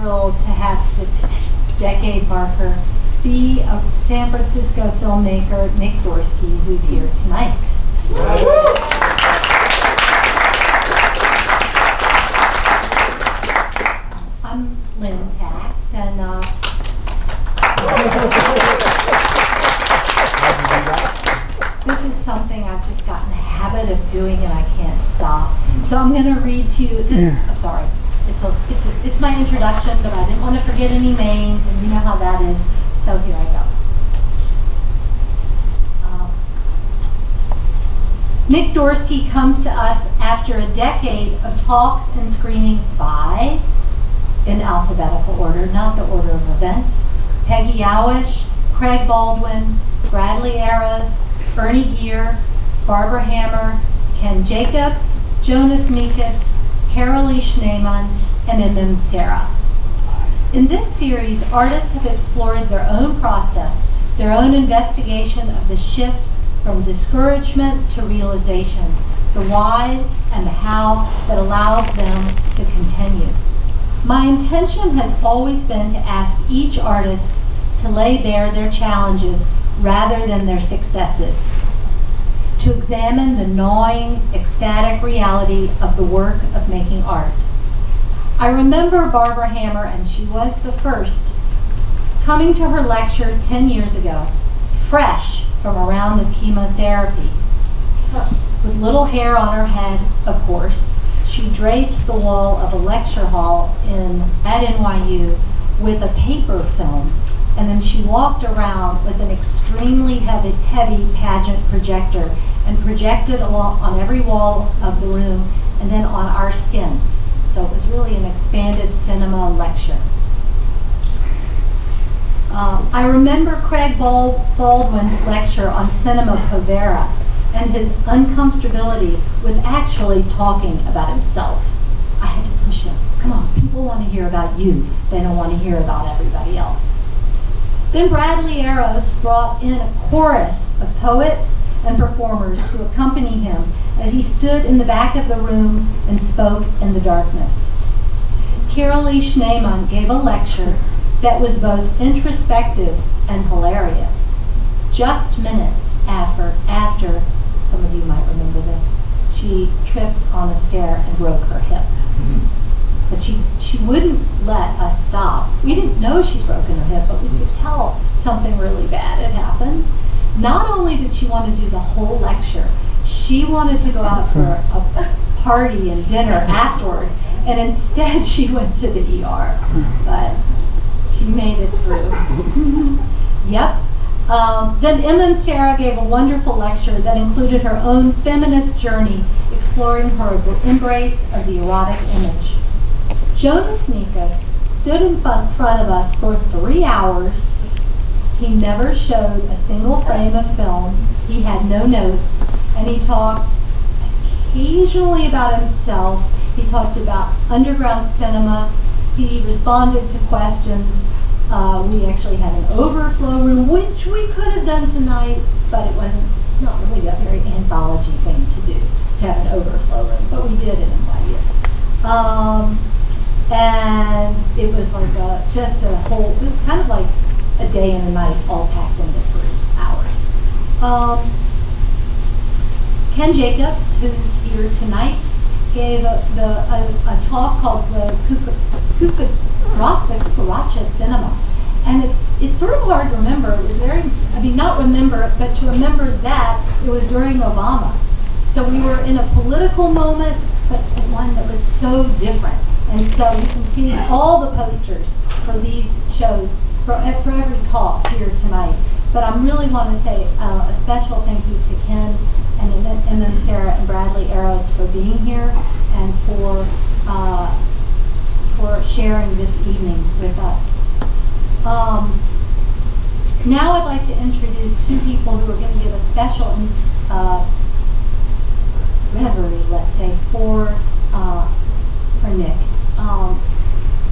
thrilled to have the decade marker be a San Francisco filmmaker, Nick Dorsky, who's here tonight. I'm Lynne Sachs, and this is something I've just gotten the habit of doing and I can't stop. So I'm going to read to you, I'm sorry, it's my introduction, but I didn't want to forget any names, and you know how that is, so here I go. Nick Dorsky comes to us after a decade of talks and screenings by, in alphabetical order, not the order of events, Peggy Yowish, Craig Baldwin, Bradley Arrows, Ernie Geer, Barbara Hammer, Ken Jacobs, Jonas Mekas, Carolee Schneemann, and Emem Sarah. In this series, artists have explored their own process, their own investigation of the shift from discouragement to realization, the why and the how that allows them to continue. My intention has always been to ask each artist to lay bare their challenges rather than their successes, to examine the gnawing, ecstatic reality of the work of making art. I remember Barbara Hammer, and she was the first, coming to her lecture 10 years ago, fresh from a round of chemotherapy. With little hair on her head, of course, she draped the wall of a lecture hall at NYU with a paper film, and then she walked around with an extremely heavy pageant projector and projected on every wall of the room and then on our skin. So it was really an expanded cinema lecture. I remember Craig Baldwin's lecture on cinema povera and his uncomfortability with actually talking about himself. I had to push him. Come on, people want to hear about you. They don't want to hear about everybody else. Then Bradley Arrows brought in a chorus of poets and performers to accompany him as he stood in the back of the room and spoke in the darkness. Carolee Schneemann gave a lecture that was both introspective and hilarious. Just minutes after, some of you might remember this, she tripped on a stair and broke her hip. But she wouldn't let us stop. We didn't know she'd broken her hip, but we could tell something really bad had happened. Not only did she want to do the whole lecture, she wanted to go out for a party and dinner afterwards, and instead she went to the ER. But she made it through. Yep. Then Emem Sarah gave a wonderful lecture that included her own feminist journey, exploring her embrace of the erotic image. Jonas Mekas stood in front of us for 3 hours. He never showed a single frame of film. He had no notes, and he talked occasionally about himself. He talked about underground cinema. He responded to questions. We actually had an overflow room, which we could have done tonight, but it's not really a very anthology thing to do, to have an overflow room, but we did it in NYU. And it was like it was kind of like a day and a night all packed into 3 hours. Ken Jacobs, who's here tonight, gave a talk called the Cucaracha Cinema. And it's sort of hard to remember. It was not remember it, but to remember that it was during Obama. So we were in a political moment, but one that was so different. And so you can see all the posters for these shows, for every talk here tonight. But I really want to say a special thank you to Ken and then Sarah and Bradley Arrows for being here and for sharing this evening with us. Now I'd like to introduce 2 people who are going to give a special reverie, let's say, for Nick.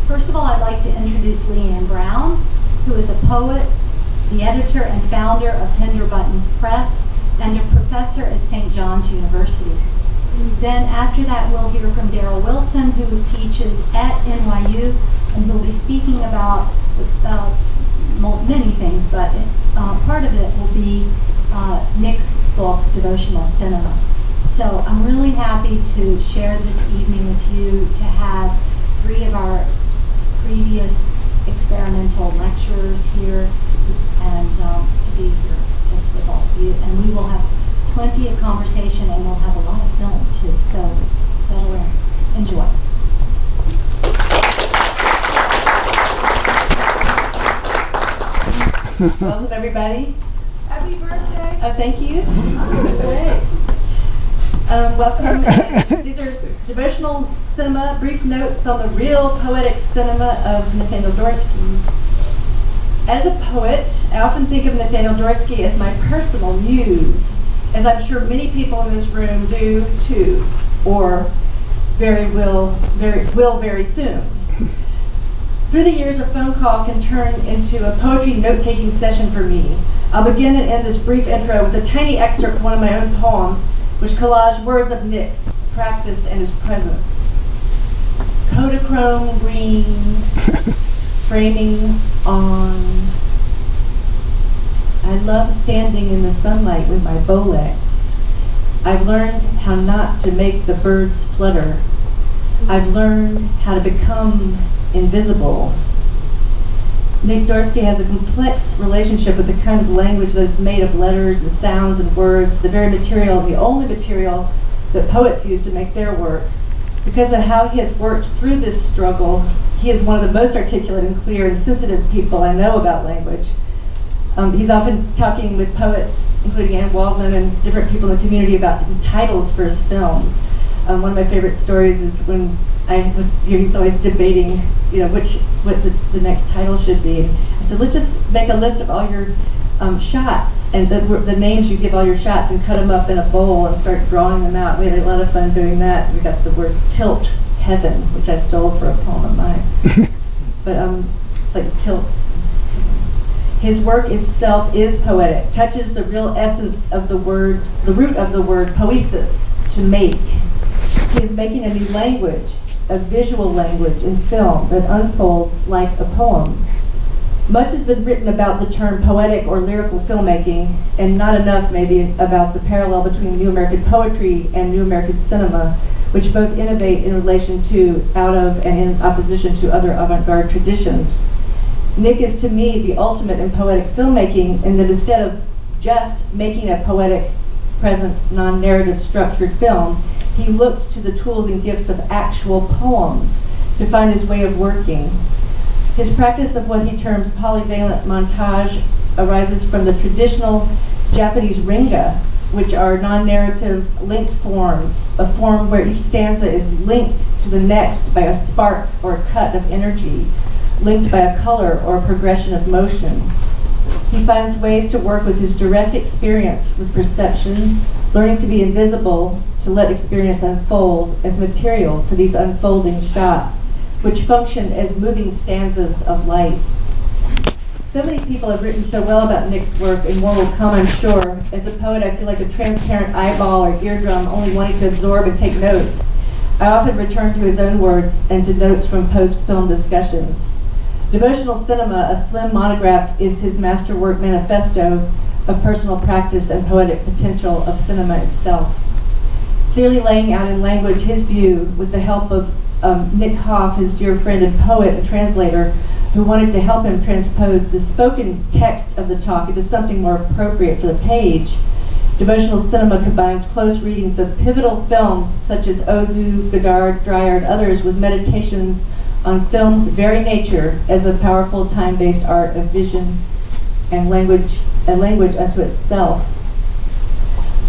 First of all, I'd like to introduce Leanne Brown, who is a poet, the editor and founder of Tender Buttons Press, and a professor at St. John's University. Then after that, we'll hear from Daryl Wilson, who teaches at NYU, and he'll be speaking about many things, but part of it will be Nick's book, Devotional Cinema. So I'm really happy to share this evening with you, to have 3 of our previous experimental lecturers here, and to be here just with all of you. And we will have plenty of conversation, and we'll have a lot of film too. So settle in. Enjoy. Welcome, everybody. Happy birthday. Thank you. Welcome. These are devotional cinema, brief notes on the real poetic cinema of Nathaniel Dorsky. As a poet, I often think of Nathaniel Dorsky as my personal muse, as I'm sure many people in this room do too, or very soon. Through the years, a phone call can turn into a poetry note-taking session for me. I'll begin and end this brief intro with a tiny excerpt from one of my own poems, which collage words of Nick's practice and his presence. Kodachrome green, framing on. I love standing in the sunlight with my Bolex. I've learned how not to make the birds flutter. I've learned how to become invisible. Nick Dorsky has a complex relationship with the kind of language that is made of letters and sounds and words, the very material, the only material that poets use to make their work. Because of how he has worked through this struggle, he is one of the most articulate and clear and sensitive people I know about language. He's often talking with poets, including Anne Waldman and different people in the community, about the titles for his films. One of my favorite stories is when I was here, he's always debating, what the next title should be. I said, let's just make a list of all your shots and the names you give all your shots, and cut them up in a bowl and start drawing them out. We had a lot of fun doing that. We got the word tilt heaven, which I stole for a poem of mine. But like tilt. His work itself is poetic, touches the real essence of the word, the root of the word poesis, to make. He is making a new language, a visual language in film that unfolds like a poem. Much has been written about the term poetic or lyrical filmmaking, and not enough maybe about the parallel between New American poetry and New American cinema, which both innovate in relation to, out of, and in opposition to other avant-garde traditions. Nick is to me the ultimate in poetic filmmaking, in that instead of just making a poetic, present, non-narrative structured film, he looks to the tools and gifts of actual poems to find his way of working. His practice of what he terms polyvalent montage arises from the traditional Japanese ringa, which are non-narrative linked forms, a form where each stanza is linked to the next by a spark or a cut of energy, linked by a color or a progression of motion. He finds ways to work with his direct experience with perception, learning to be invisible, to let experience unfold as material for these unfolding shots, which function as moving stanzas of light. So many people have written so well about Nick's work, and more will come, I'm sure. As a poet, I feel like a transparent eyeball or eardrum, only wanting to absorb and take notes. I often return to his own words and to notes from post-film discussions. Devotional Cinema, a slim monograph, is his masterwork manifesto of personal practice and poetic potential of cinema itself. Clearly laying out in language his view, with the help of Nick Hoff, his dear friend and poet and translator, who wanted to help him transpose the spoken text of the talk into something more appropriate for the page. Devotional Cinema combines close readings of pivotal films such as Ozu, Godard, Dreyer, and others with meditations on film's very nature as a powerful time-based art of vision and language unto itself.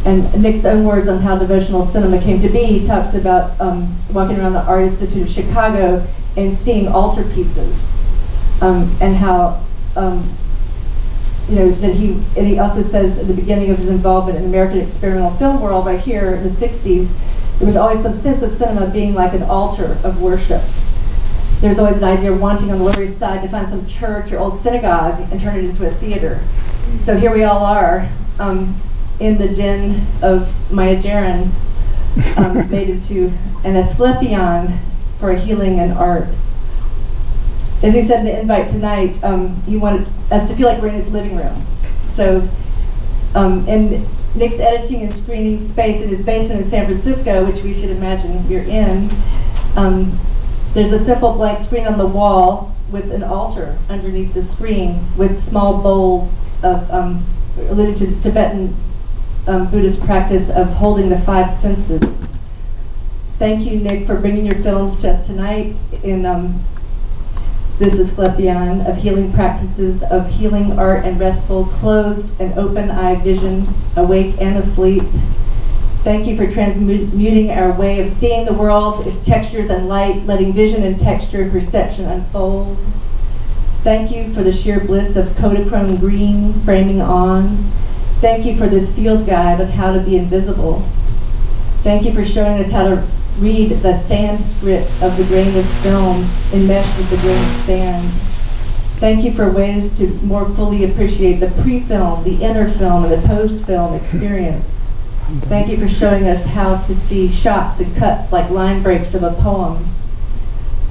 And Nick's own words on how devotional cinema came to be, he talks about walking around the Art Institute of Chicago and seeing altarpieces, and how that he also says at the beginning of his involvement in the American experimental film world right here in the 60s, there was always some sense of cinema being like an altar of worship. There's always an idea of wanting on the Lower East Side to find some church or old synagogue and turn it into a theater. So here we all are in the den of Maya Deren, made into an Asclepion for healing and art. As he said in the invite tonight, he wanted us to feel like we're in his living room. So, in Nick's editing and screening space in his basement in San Francisco, which we should imagine you're in, there's a simple blank screen on the wall with an altar underneath the screen with small bowls of, alluding to the Tibetan Buddhist practice of holding the five senses. Thank you, Nick, for bringing your films to us tonight in this Asclepion of healing practices of healing art and restful, closed and open eye vision, awake and asleep. Thank you for transmuting our way of seeing the world, its textures and light, letting vision and texture and perception unfold. Thank you for the sheer bliss of Kodachrome green framing on. Thank you for this field guide on how to be invisible. Thank you for showing us how to read the Sanskrit of the grain of film enmeshed with the grain of sand. Thank you for ways to more fully appreciate the pre-film, the inner film, and the post-film experience. Thank you for showing us how to see shots and cuts like line breaks of a poem.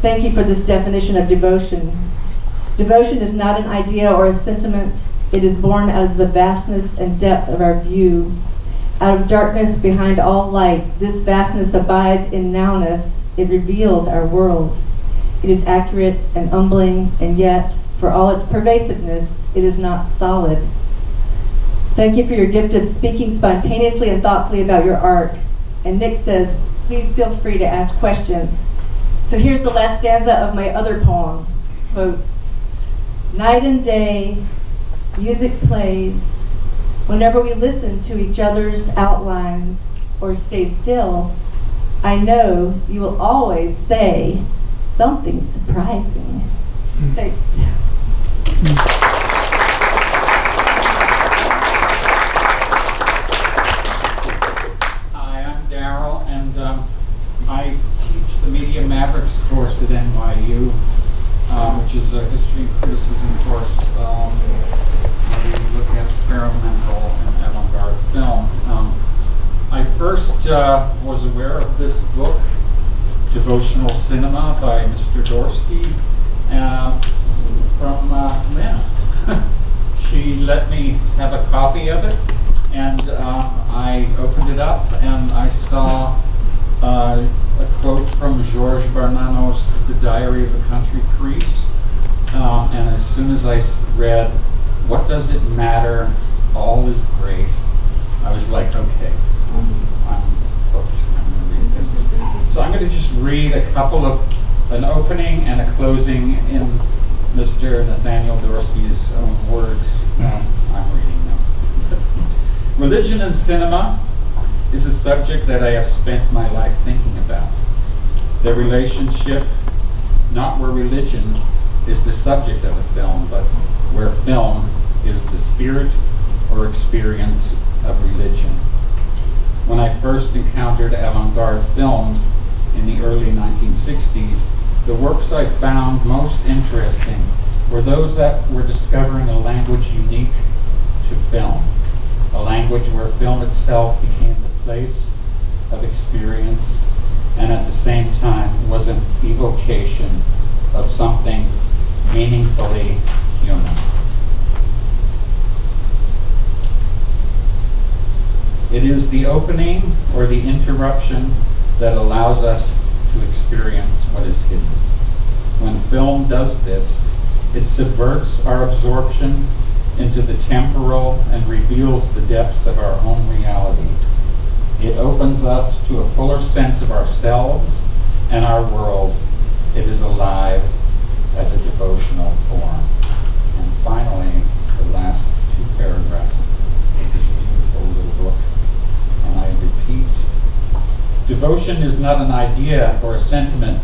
Thank you for this definition of devotion. Devotion is not an idea or a sentiment. It is born out of the vastness and depth of our view. Out of darkness behind all light, this vastness abides in nowness. It reveals our world. It is accurate and humbling, and yet, for all its pervasiveness, it is not solid. Thank you for your gift of speaking spontaneously and thoughtfully about your art. And Nick says, please feel free to ask questions. So here's the last stanza of my other poem. Quote, night and day, music plays. Whenever we listen to each other's outlines or stay still, I know you will always say something surprising. Thanks. Hi, I'm Daryl, and I teach the Media Mavericks course at NYU, which is a history and criticism course. We look at experimental and avant-garde film. I first was aware of this book, Devotional Cinema by Mr. Dorsky, from Lynne. She let me have a copy of it, and I opened it up and I saw a quote from Georges Bernanos' The Diary of a Country Priest, and as soon as I read, what does it matter, all is grace, I was like, okay, I'm hooked, I'm going to read this. So I'm going to just read a couple of, an opening and a closing in Mr. Nathaniel Dorsky's own words. I'm reading them. Religion and cinema is a subject that I have spent my life thinking about. Their relationship, not where religion is the subject of a film, but where film is the spirit or experience of religion. When I first encountered avant-garde films in the early 1960s, the works I found most interesting were those that were discovering a language unique to film, a language where film itself became the place of experience and at the same time was an evocation of something meaningfully human. It is the opening or the interruption that allows us to experience what is hidden. When film does this, it subverts our absorption into the temporal and reveals the depths of our own reality. It opens us to a fuller sense of ourselves and our world. It is alive as a devotional form. And finally, the last two paragraphs of this beautiful little book. And I repeat, devotion is not an idea or a sentiment.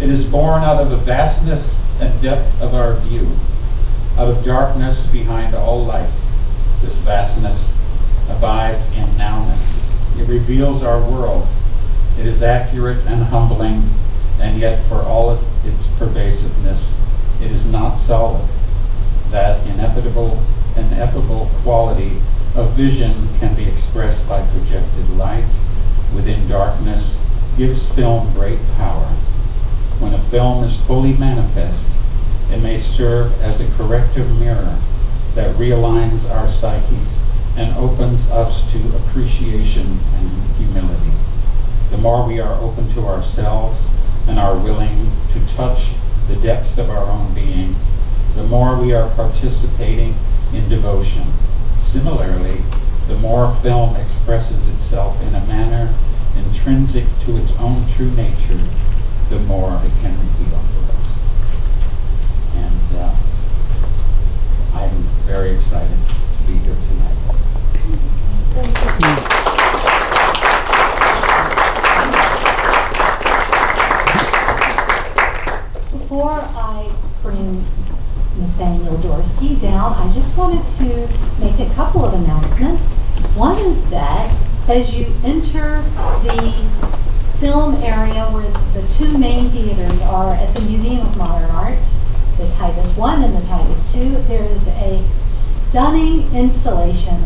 It is born out of the vastness and depth of our view, out of darkness behind all light. This vastness abides in nowness. It reveals our world. It is accurate and humbling, and yet for all of its pervasiveness, it is not solid. That ineffable quality of vision can be expressed by projected light within darkness, gives film great power. When a film is fully manifest, It may serve as a corrective mirror that realigns our psyches and opens us to appreciation and humility. The more we are open to ourselves and are willing to touch the depths of our own being, the more we are participating in devotion. Similarly, the more film expresses itself in a manner intrinsic to its own true nature, the more it can reveal to us. And I'm very excited to be here tonight. Before I bring Nathaniel Dorsky down, I just wanted to make a couple of announcements. One is that as you enter the film area where the two main theaters are at the Museum of Modern Art, the Titus I and the Titus II, there is a stunning installation,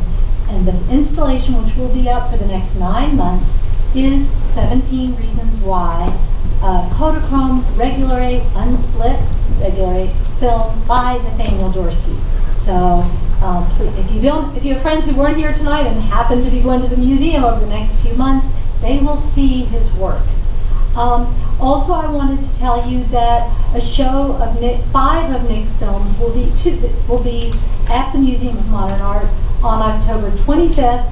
and the installation, which will be up for the next 9 months, is 17 Reasons Why, Kodachrome Regular 8 Unsplit Regular 8 film by Nathaniel Dorsky. So if you have friends who weren't here tonight and happen to be going to the museum over the next few months, they will see his work. Also, I wanted to tell you that a show of 5 of Nick's films will be at the Museum of Modern Art on October 25th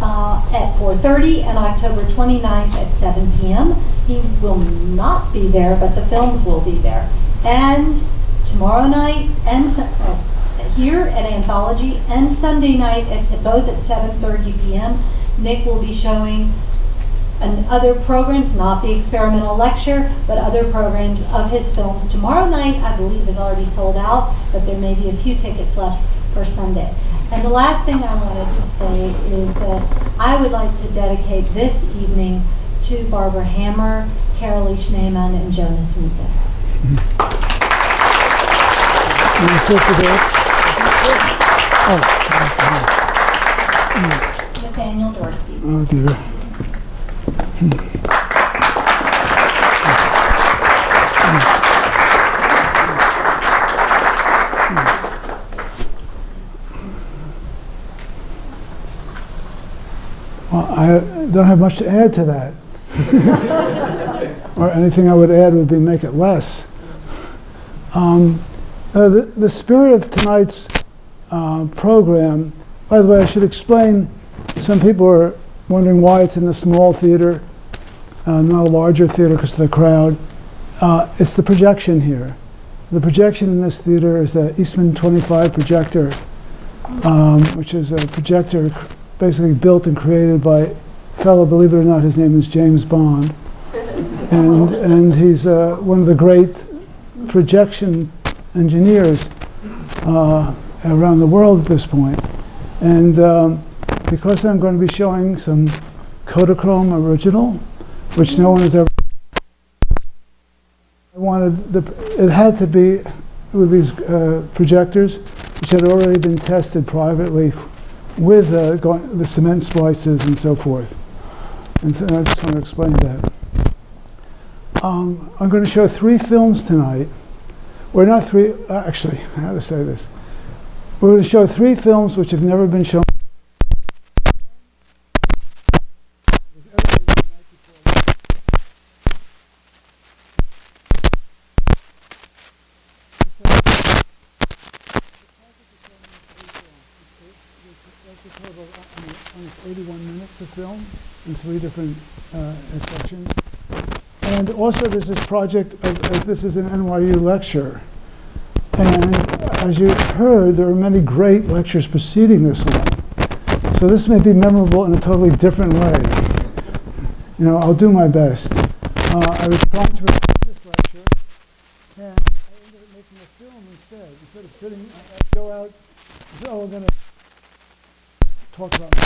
at 4:30 and October 29th at 7 p.m. He will not be there, but the films will be there. And tomorrow night and here at Anthology and Sunday night both at 7:30 p.m. Nick will be showing other programs, not the experimental lecture, but other programs of his films. Tomorrow night, I believe, is already sold out, but there may be a few tickets left for Sunday. And the last thing I wanted to say is that I would like to dedicate this evening to Barbara Hammer, Carolee Schneemann, and Jonas Meekus. Nathaniel Dorsky. Oh dear. Well, I don't have much to add to that. Or anything I would add would be make it less. The spirit of tonight's program, by the way, I should explain, some people are wondering why it's in the small theater, not a larger theater because of the crowd. It's the projection here. The projection in this theater is the Eastman 25 projector, which is a projector basically built and created by a fellow, believe it or not, his name is James Bond. And he's one of the great projection engineers around the world at this point. And because I'm going to be showing some Kodachrome original, which no one has ever, it had to be with these projectors, which had already been tested privately with the cement splices and so forth. And so I just want to explain that. I'm going to show 3 films tonight. Or not 3, actually, how to say this. We're going to show 3 films which have never been shown. Almost 81 minutes of film in 3 different sections. And also there's this project of this is an NYU lecture. And as you heard, there are many great lectures preceding this one. So this may be memorable in a totally different way. You know, I'll do my best. I was trying to record this lecture, and I ended up making a film instead. Instead of sitting, I'd go out and say, oh, we're going to talk about it.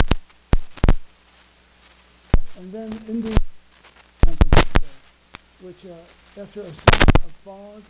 And then in the which after a sense of fog,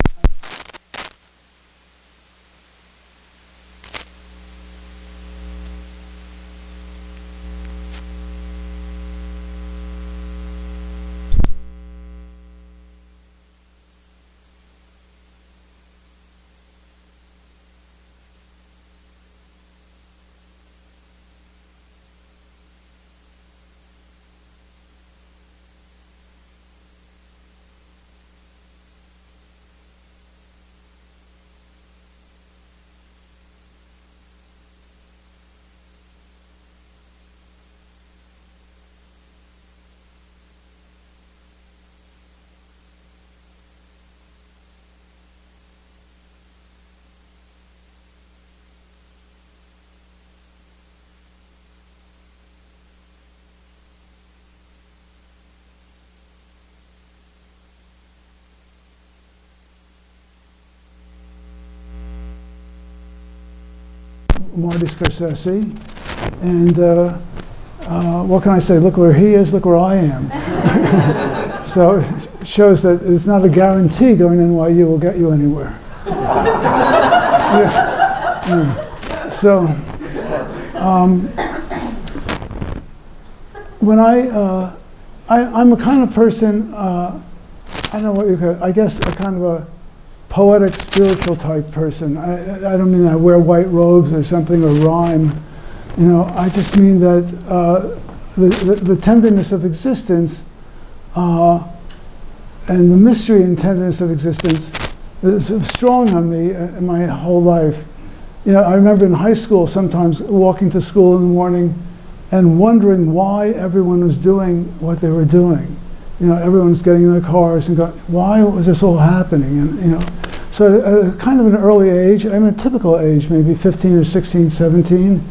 Marty Scorsese. And what can I say? Look where he is, look where I am. So it shows that it's not a guarantee going to NYU will get you anywhere. So when I'm a kind of person, I don't know what you could, I guess a kind of a poetic, spiritual type person. I don't mean that I wear white robes or something or rhyme. You know, I just mean that the tenderness of existence and the mystery and tenderness of existence is strong on me in my whole life. You know, I remember in high school sometimes walking to school in the morning and wondering why everyone was doing what they were doing. You know, everyone's getting in their cars and going, why was this all happening? And, you know, so at kind of an early age, I'm a typical age, maybe 15 or 16, 17,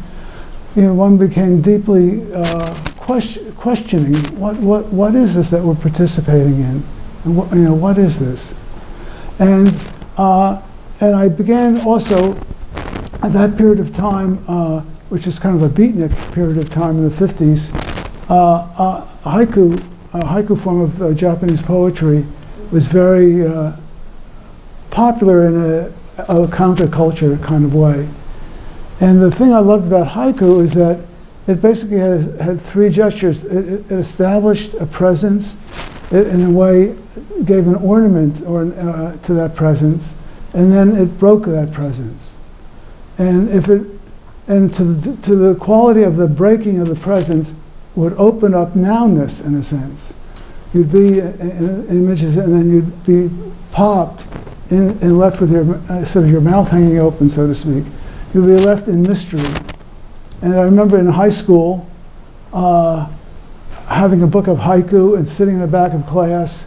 you know, one became deeply questioning what is this that we're participating in, and what, you know, what is this? And I began also at that period of time, which is kind of a beatnik period of time in the 50s, haiku, a haiku form of Japanese poetry, was very popular in a counterculture kind of way. And the thing I loved about haiku is that it basically had three gestures. It established a presence, it in a way gave an ornament to that presence, and then it broke that presence. And to the quality of the breaking of the presence would open up nowness in a sense. You'd be in images, and then you'd be popped and left with your sort of your mouth hanging open, so to speak. You'd be left in mystery. And I remember in high school having a book of haiku and sitting in the back of class,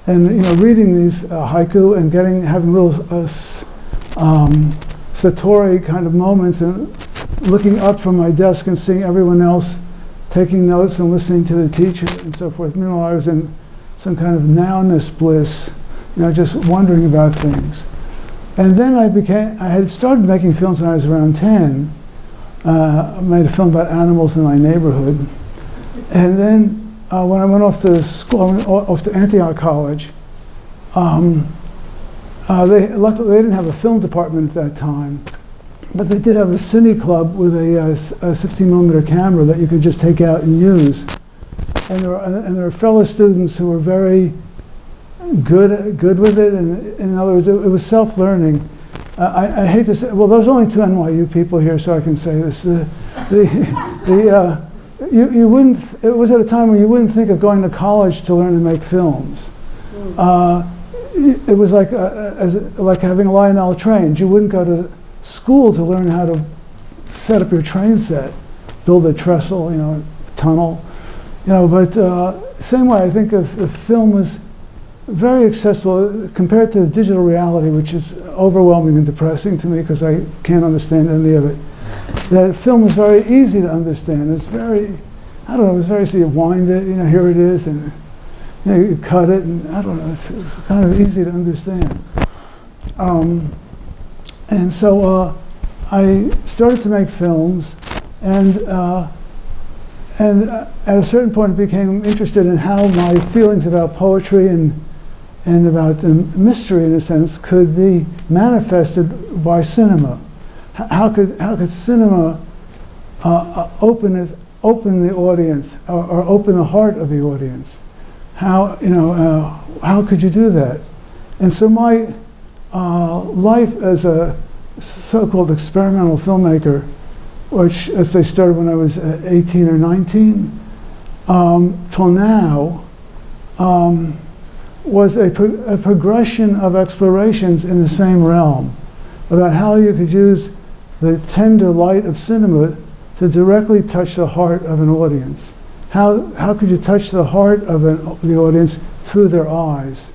and you know, reading these haiku and having little satori kind of moments, and looking up from my desk and seeing everyone else taking notes and listening to the teacher and so forth. Meanwhile, I was in some kind of nowness bliss, you know, just wondering about things. And then I had started making films when I was around 10. I made a film about animals in my neighborhood. And then when I went off to school, I went off to Antioch College. Luckily, they didn't have a film department at that time, but they did have a cine club with a 16mm camera that you could just take out and use. And there were fellow students who were very good with it, and in other words, it was self-learning. I hate to say, well, there's only 2 NYU people here, so I can say this. You wouldn't. It was at a time when you wouldn't think of going to college to learn to make films. It was like having Lionel trains. You wouldn't go to school to learn how to set up your train set, build a trestle, you know, tunnel, you know. But same way, I think if film was very accessible compared to digital reality, which is overwhelming and depressing to me because I can't understand any of it. That film was very easy to understand. It's very, I don't know, it was very easy. You wind it, you know, here it is, and you know, you cut it, and I don't know, it's kind of easy to understand. And so I started to make films, and at a certain point became interested in how my feelings about poetry and about the mystery, in a sense, could be manifested by cinema. How could cinema open the audience or open the heart of the audience? How could you do that? And so my life as a so-called experimental filmmaker, which as I started when I was 18 or 19, till now, was a progression of explorations in the same realm about how you could use the tender light of cinema to directly touch the heart of an audience. How could you touch the heart of the audience through their eyes?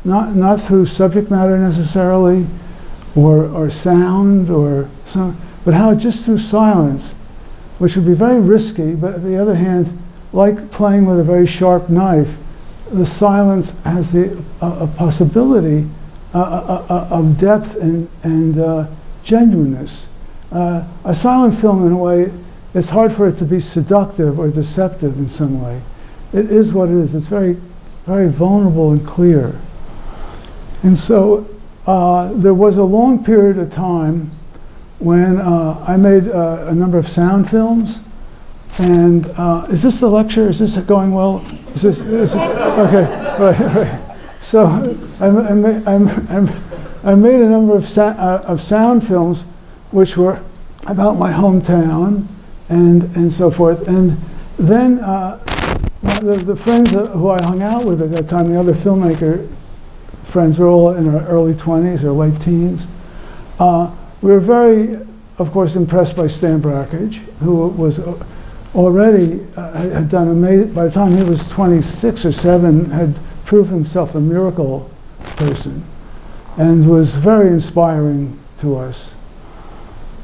Not through subject matter necessarily, or sound, but how just through silence, which would be very risky, but on the other hand, like playing with a very sharp knife, the silence has a possibility of depth and genuineness. A silent film, in a way, it's hard for it to be seductive or deceptive in some way. It is what it is. It's very, very vulnerable and clear. And so there was a long period of time when I made a number of sound films. And is this the lecture? Is this going well? Is this okay? Right. So I made a number of sound films, which were about my hometown and so forth. And then the friends who I hung out with at that time, the other filmmaker friends, were all in our early 20s or late teens. We were very, of course, impressed by Stan Brakhage, who was already had done amazing. By the time he was 26 or 7, had proved himself a miracle person, and was very inspiring to us.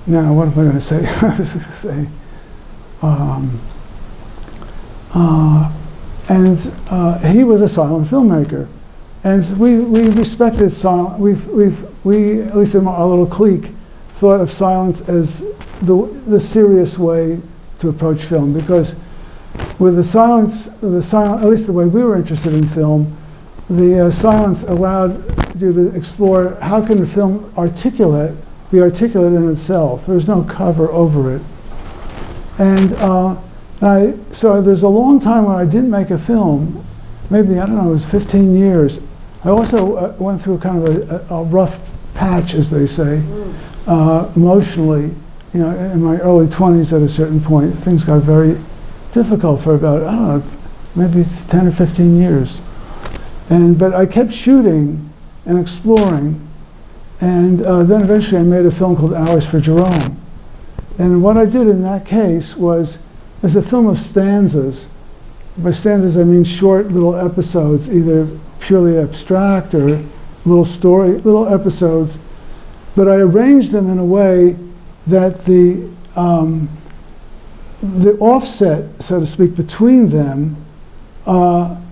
Now, what am I going to say? I was going to say, he was a silent filmmaker, and we respected silence. We at least in our little clique thought of silence as the serious way to approach film, because with the silence, at least the way we were interested in film, the silence allowed you to explore how can a film be articulate in itself. There's no cover over it. And so there's a long time when I didn't make a film, maybe, I don't know, it was 15 years. I also went through kind of a rough patch, as they say, emotionally. You know, in my early 20s at a certain point, things got very difficult for about, I don't know, maybe it's 10 or 15 years. But I kept shooting and exploring, and then eventually I made a film called Hours for Jerome. And what I did in that case was, it's a film of stanzas. By stanzas I mean short little episodes, either purely abstract or little episodes, but I arranged them in a way that the offset, so to speak, between them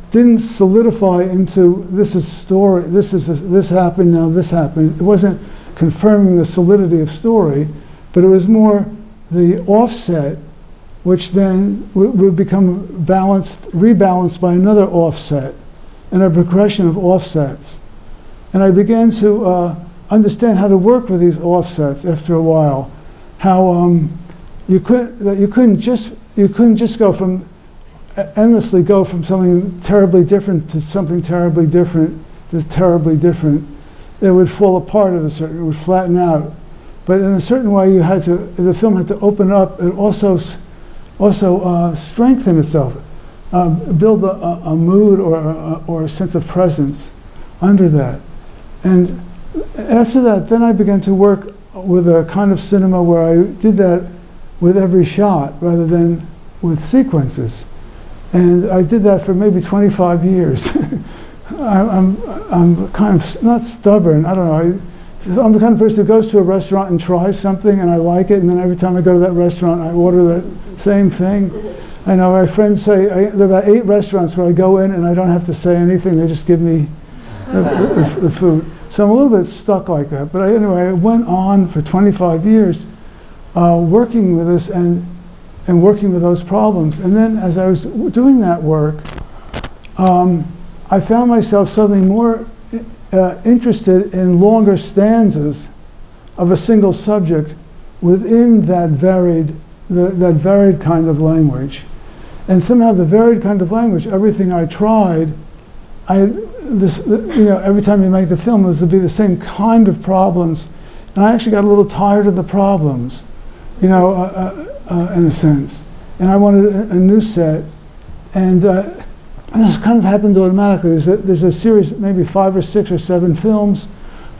didn't solidify into this is story, this happened, now this happened. It wasn't confirming the solidity of story, but it was more the offset, which then would become rebalanced by another offset, and a progression of offsets. And I began to understand how to work with these offsets after a while. How you couldn't just endlessly go from something terribly different to something terribly different to terribly different. It would fall apart it would flatten out. But in a certain way, the film had to open up and also strengthen itself, build a mood or a sense of presence under that. And after that, then I began to work with a kind of cinema where I did that with every shot rather than with sequences. And I did that for maybe 25 years. I'm kind of not stubborn, I don't know. I'm the kind of person who goes to a restaurant and tries something and I like it, and then every time I go to that restaurant I order that same thing. I know my friends say, there are about 8 restaurants where I go in and I don't have to say anything, they just give me the food. So I'm a little bit stuck like that. But anyway, I went on for 25 years working with this and working with those problems. And then as I was doing that work, I found myself suddenly more interested in longer stanzas of a single subject within that varied kind of language. And somehow the varied kind of language, everything I tried, every time you make the film, it was to be the same kind of problems. And I actually got a little tired of the problems, in a sense. And I wanted a new set. And this kind of happened automatically. There's a series, maybe 5 or 6 or 7 films,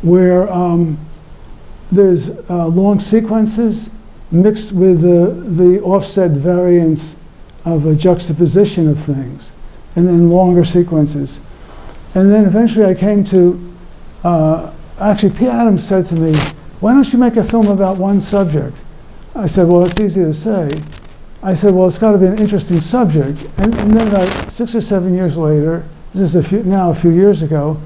where there's long sequences mixed with the offset variance of a juxtaposition of things, and then longer sequences. And then eventually I came to, actually P. Adams said to me, why don't you make a film about one subject? I said, well, it's easy to say. I said, well, it's got to be an interesting subject. And then about 6 or 7 years later, this is a few years ago,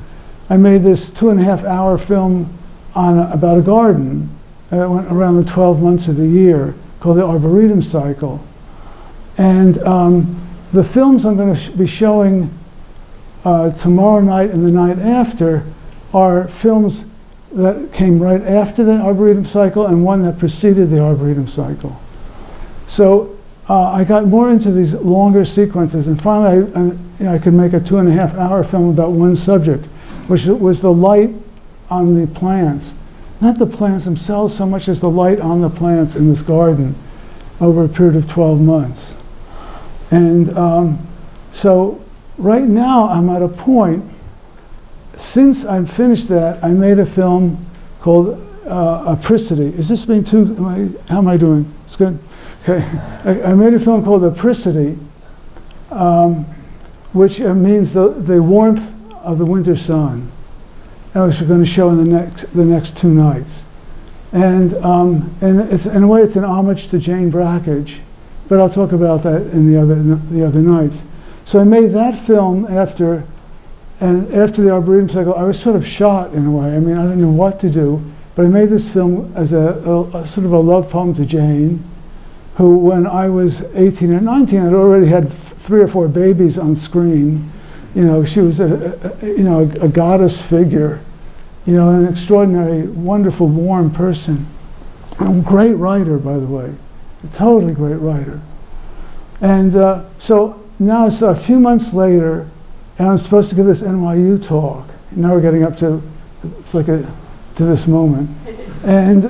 I made this 2.5-hour film about a garden. went around the 12 months of the year, called the Arboretum cycle. And the films I'm going to be showing tomorrow night and the night after are films that came right after the Arboretum cycle and one that preceded the Arboretum cycle. So I got more into these longer sequences, and finally I could make a 2.5-hour film about one subject, which was the light on the plants. Not the plants themselves so much as the light on the plants in this garden over a period of 12 months. And so right now I'm at a point, since I've finished that, I made a film called Apricity. Is this being too, how am I doing? It's good? Okay. I made a film called Apricity, which means the warmth of the winter sun. Which we're going to show in the next 2 nights. And it's, in a way, it's an homage to Jane Brakhage, but I'll talk about that in the other nights. So I made that film after the Arboretum cycle. I was sort of shot in a way. I mean, I didn't know what to do, but I made this film as a sort of a love poem to Jane, who, when I was 18 or 19, had already had 3 or 4 babies on screen. You know, she was a goddess figure, you know, an extraordinary, wonderful, warm person. A great writer, by the way, a totally great writer. And so now it's a few months later, and I'm supposed to give this NYU talk. Now we're getting up to, it's like to this moment. And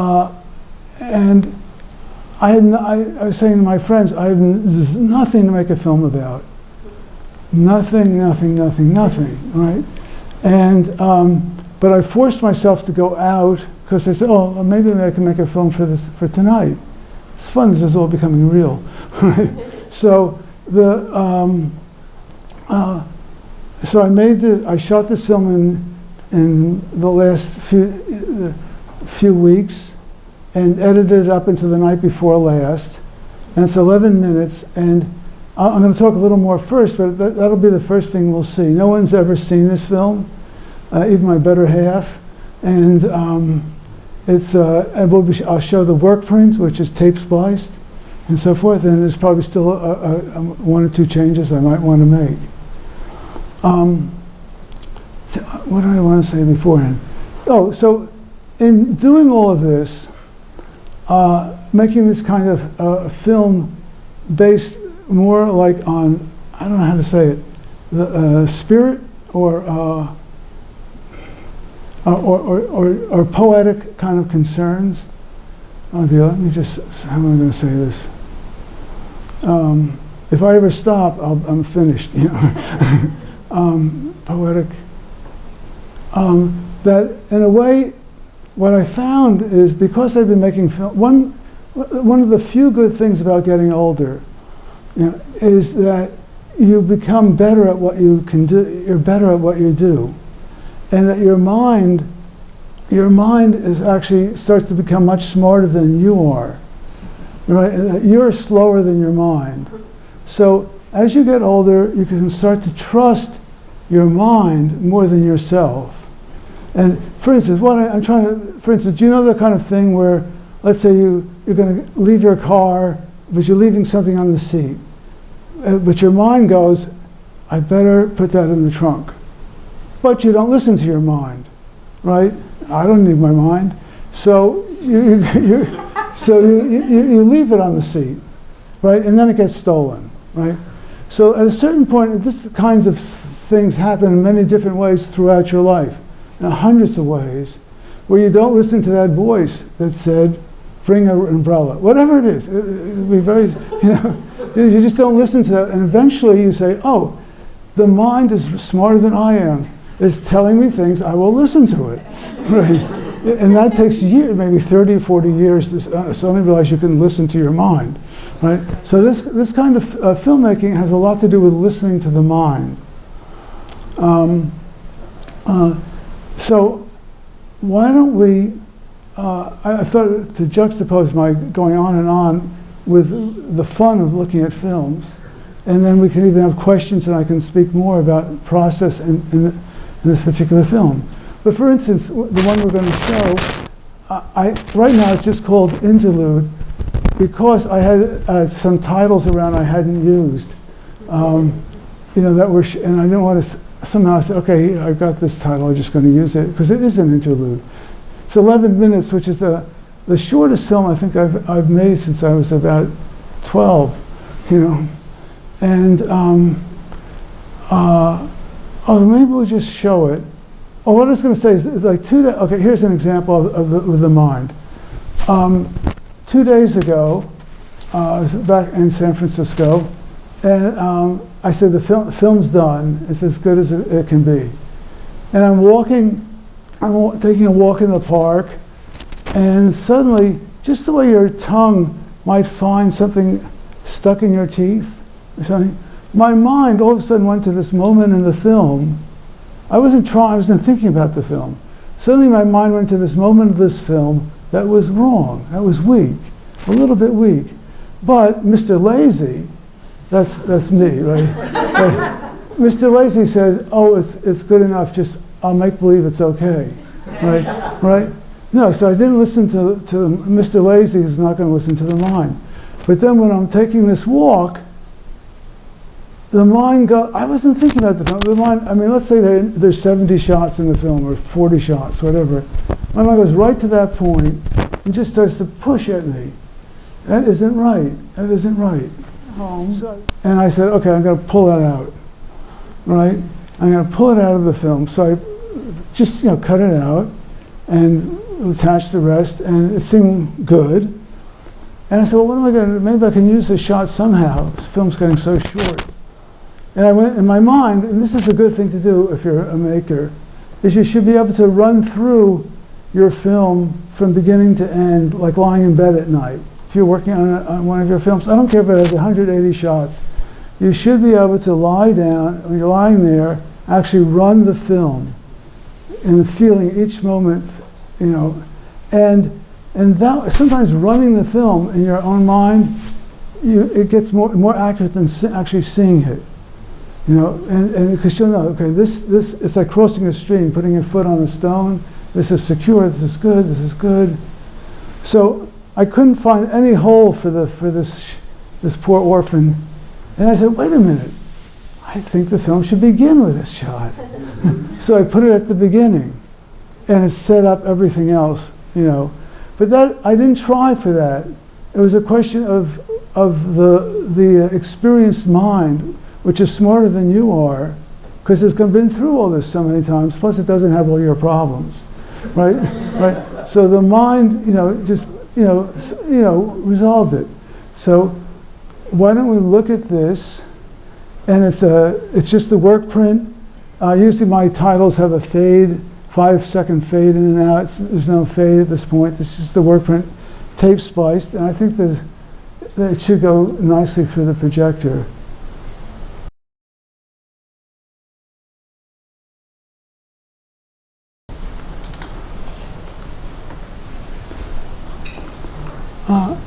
I was saying to my friends, there's nothing to make a film about. Nothing, right? And, but I forced myself to go out, because I said, oh, maybe I can make a film for tonight. It's fun, this is all becoming real. Right? So so I shot this film in the last few weeks, and edited it up into the night before last. And it's 11 minutes, and I'm going to talk a little more first, but that'll be the first thing we'll see. No one's ever seen this film, even my better half. And I'll show the work print, which is tape spliced, and so forth. And there's probably still 1 or 2 changes I might want to make. So what do I want to say beforehand? Oh, so in doing all of this, making this kind of film based more like on, I don't know how to say it, the spirit or poetic kind of concerns. Oh dear, let me just, how am I going to say this? If I ever stop, I'm finished, you know. Poetic. That in a way, what I found is, because I've been making film, one of the few good things about getting older, you know, is that you become better at what you can do. You're better at what you do, and that your mind is actually starts to become much smarter than you are. Right? And that you're slower than your mind. So as you get older, you can start to trust your mind more than yourself. And for instance, for instance, do you know the kind of thing where, let's say you're going to leave your car, but you're leaving something on the seat. But your mind goes, I better put that in the trunk. But you don't listen to your mind, right? I don't need my mind. So you leave it on the seat, right? And then it gets stolen, right? So at a certain point, this kinds of things happen in many different ways throughout your life, in hundreds of ways, where you don't listen to that voice that said, bring an umbrella, whatever it is. It'll be very, you know, you just don't listen to that. And eventually you say, oh, the mind is smarter than I am. It's telling me things, I will listen to it. Right? And that takes years, maybe 30 or 40 years to suddenly realize you can listen to your mind. Right? So this kind of filmmaking has a lot to do with listening to the mind. So why don't we, I thought to juxtapose my going on and on with the fun of looking at films, and then we can even have questions and I can speak more about process in this particular film. But for instance, the one we're going to show, right now it's just called interlude because I had some titles around I hadn't used. That were, and I didn't want to somehow say, okay, I've got this title, I'm just going to use it, because it is an interlude. It's 11 minutes, which is the shortest film I think I've made since I was about 12, And, maybe we'll just show it. Oh, what I was going to say is like okay, here's an example of the mind. 2 days ago, I was back in San Francisco, and I said, the film's done. It's as good as it can be. And I'm taking a walk in the park, and suddenly, just the way your tongue might find something stuck in your teeth or something, my mind all of a sudden went to this moment in the film. I wasn't thinking about the film. Suddenly my mind went to this moment of this film that was wrong, that was weak, a little bit weak. But Mr. Lazy, that's me, right? Mr. Lazy said, oh, it's good enough, just I'll make believe it's okay, right? No, so I didn't listen to Mr. Lazy, who's not going to listen to the mind. But then when I'm taking this walk, the mind I wasn't thinking about the film. The mind, let's say there's 70 shots in the film, or 40 shots, whatever. My mind goes right to that point and just starts to push at me. That isn't right. That isn't right. And I said, okay, I'm going to pull that out, right? I'm going to pull it out of the film. So I just, cut it out and attach the rest, and it seemed good. And I said, well, what am I going to do? Maybe I can use this shot somehow. This film's getting so short. And I went in my mind, and this is a good thing to do if you're a maker, is you should be able to run through your film from beginning to end, like lying in bed at night. If you're working on one of your films, I don't care if it has 180 shots, you should be able to lie down, when you're lying there, actually run the film and feeling each moment, and that, sometimes running the film in your own mind, it gets more accurate than actually seeing it. And because you'll know, okay, this it's like crossing a stream, putting your foot on a stone. This is secure. This is good. This is good. So I couldn't find any hole for this poor orphan, and I said, wait a minute, I think the film should begin with this shot. So I put it at the beginning, and it set up everything else, But that I didn't try for that. It was a question of the experienced mind, which is smarter than you are, because it's been through all this so many times, plus it doesn't have all your problems, right? Right? So the mind, just, resolved it. So why don't we look at this, and it's just the work print. Usually my titles have a fade, 5-second fade in and out. There's no fade at this point. It's just the work print tape spliced, and I think that it should go nicely through the projector.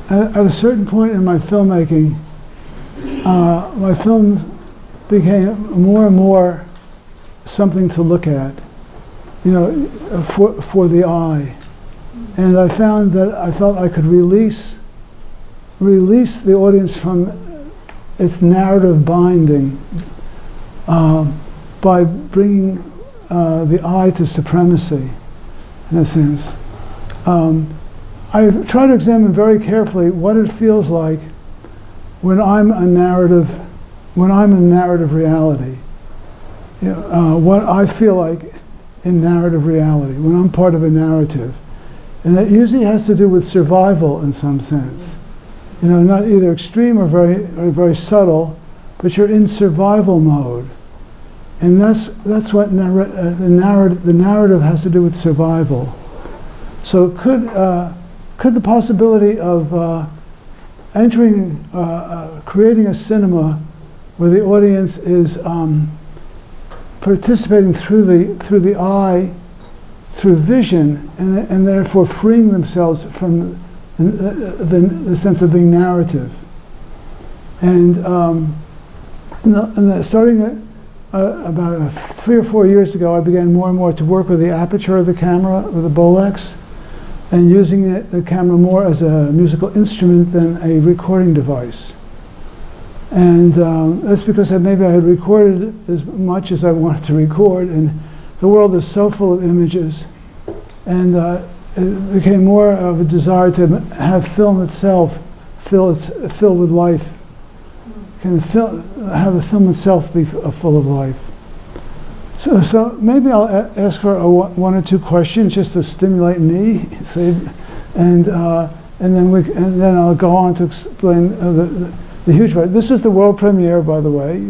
At a certain point in my filmmaking, my films became more and more something to look at, for the eye. And I found that I felt I could release the audience from its narrative binding by bringing the eye to supremacy, in a sense. I try to examine very carefully what it feels like when I'm a narrative reality. What I feel like in narrative reality, when I'm part of a narrative. And that usually has to do with survival in some sense. Not either extreme or very subtle, but you're in survival mode. And that's what the narrative has to do with survival. So could the possibility of creating a cinema where the audience is participating through the eye, through vision, and therefore freeing themselves from the sense of being narrative. And starting about 3 or 4 years ago, I began more and more to work with the aperture of the camera, with the Bolex. and using the camera more as a musical instrument than a recording device. And that's because maybe I had recorded as much as I wanted to record, and the world is so full of images, and it became more of a desire to have film itself filled with life. Have the film itself be full of life. So maybe I'll ask for one or two questions just to stimulate me, and then I'll go on to explain the huge part. This was the world premiere, by the way.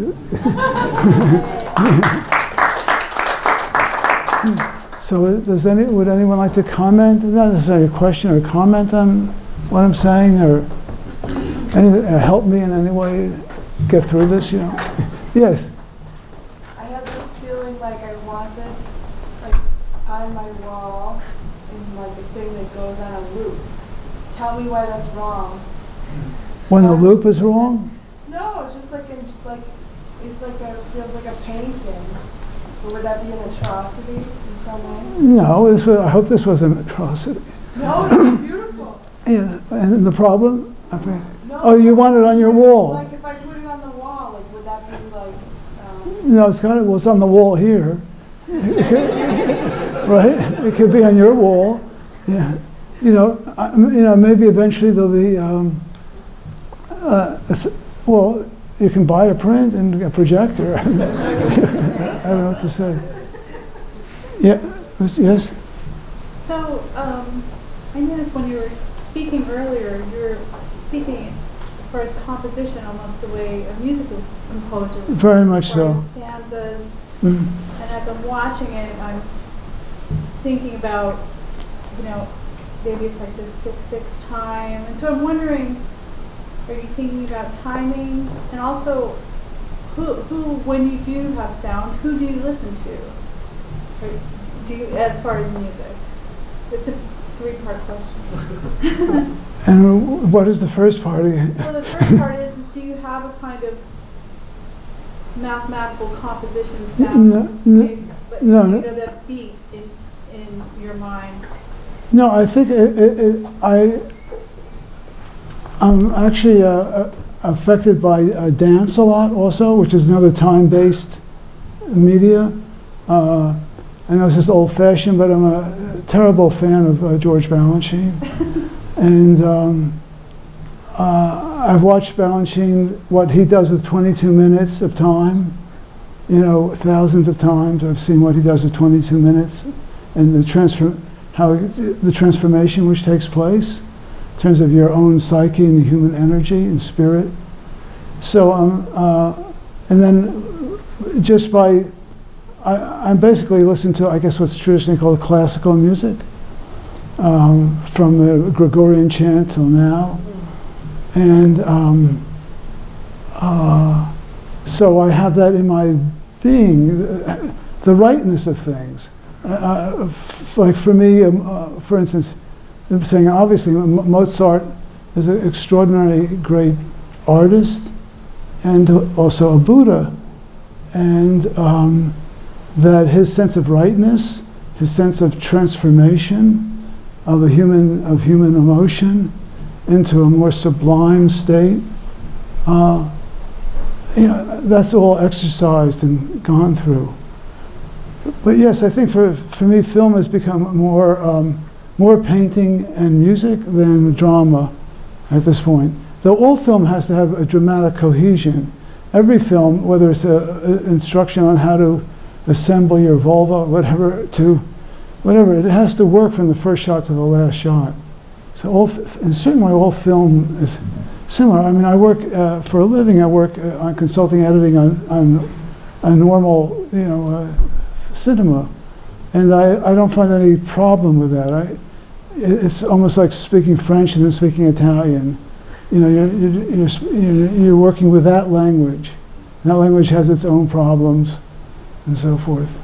So would anyone like to comment? Not necessarily a question or a comment on what I'm saying, or anything, help me in any way get through this, Yes? I have this feeling like I want this like on my wall and like a thing that goes on a loop. Tell me why that's wrong. When the loop is wrong? No, it's just it's like feels like a painting. Or would that be an atrocity in some way? No, I hope this was an atrocity. No, it's beautiful. Yeah, and the problem? No, Oh, you want it on your wall? Like if I put it on the wall, like would that be like? No, it's on the wall here. Right? It could be on your wall. Yeah. Maybe eventually there'll be. Well, you can buy a print and a projector. I don't know what to say. Yeah. Yes. So I noticed when you were speaking earlier, you were speaking as far as composition, almost the way a musical composer would. Very much as far so. as stanzas. Mm. And as I'm watching it, I'm thinking about, maybe it's like this 6/6 time. And so I'm wondering, are you thinking about timing? And also, who when you do have sound, who do you listen to? Or do you, as far as music? It's a 3-part question. And what is the first part? Well, the first part is do you have a kind of mathematical composition sound? No. That beat in your mind? No, I think I'm actually affected by dance a lot also, which is another time-based media. I know this is old-fashioned, but I'm a terrible fan of George Balanchine. And I've watched Balanchine, what he does with 22 minutes of time, thousands of times. I've seen what he does with 22 minutes and the transformation which takes place in terms of your own psyche and human energy and spirit. So, and then just by, I'm basically listening to, I guess, what's traditionally called classical music, from the Gregorian chant till now. And so I have that in my being, the rightness of things. Like for me, for instance, I'm saying obviously Mozart is an extraordinarily great artist and also a Buddha, and that his sense of rightness, his sense of transformation of human emotion into a more sublime state, that's all exercised and gone through. But yes, I think for me, film has become more painting and music than drama at this point. Though all film has to have a dramatic cohesion. Every film, whether it's an instruction on how to assemble your vulva, whatever, it has to work from the first shot to the last shot. So in a certain way, all film is similar. I mean, I work for a living. I work on consulting editing on normal, cinema, and I don't find any problem with that. It's almost like speaking French and then speaking Italian. You're working with that language. And that language has its own problems, and so forth.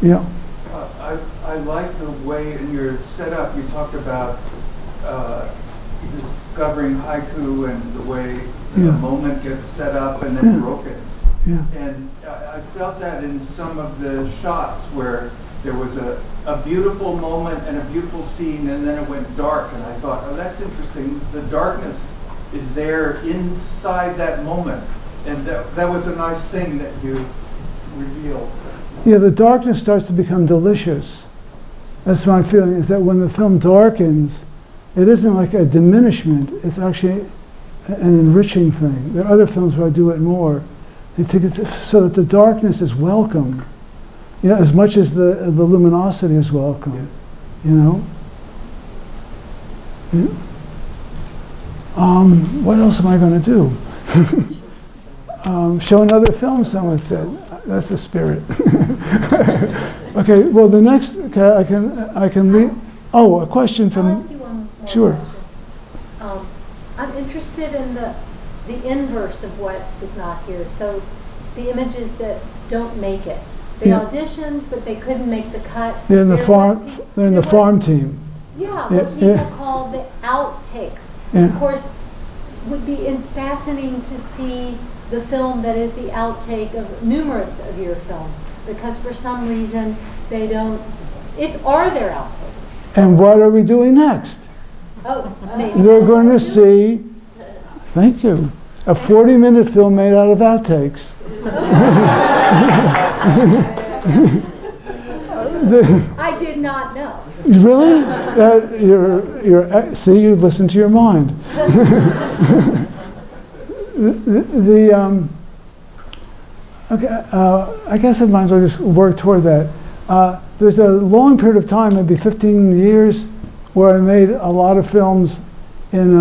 Yeah. I like the way in your setup you talked about discovering haiku and the way the moment gets set up and then broken. Yeah. And I felt that in some of the shots where there was a a beautiful moment and a beautiful scene, and then it went dark, and I thought, oh, that's interesting. The darkness is there inside that moment, and that was a nice thing that you revealed. Yeah, the darkness starts to become delicious. That's my feeling, is that when the film darkens, it isn't like a diminishment, it's actually an enriching thing. There are other films where I do it more, so that the darkness is welcome, you know, as much as the luminosity is welcome, Yes. you know? Yeah. What else am I going to do? Show another film, someone said. That's the spirit. Okay, well, the next, okay, I can leave. Oh, a question from. I'll ask you one more Sure. question. I'm interested in the inverse of what is not here. So the images that don't make it. They Yeah. auditioned, but they couldn't make the cut. They're in the farm. what They're in the what- farm team. Yeah, Yeah, what people yeah. call the outtakes. Yeah. Of course, would be fascinating to see the film that is the outtake of numerous of your films, because for some reason they don't. Are there outtakes? And what are we doing next? Oh, maybe. You're going to see. Thank you. A 40-minute film made out of outtakes. I did not know. Really? See, you listen to your mind. Okay, I guess I might as well just work toward that. There's a long period of time, maybe 15 years, where I made a lot of films in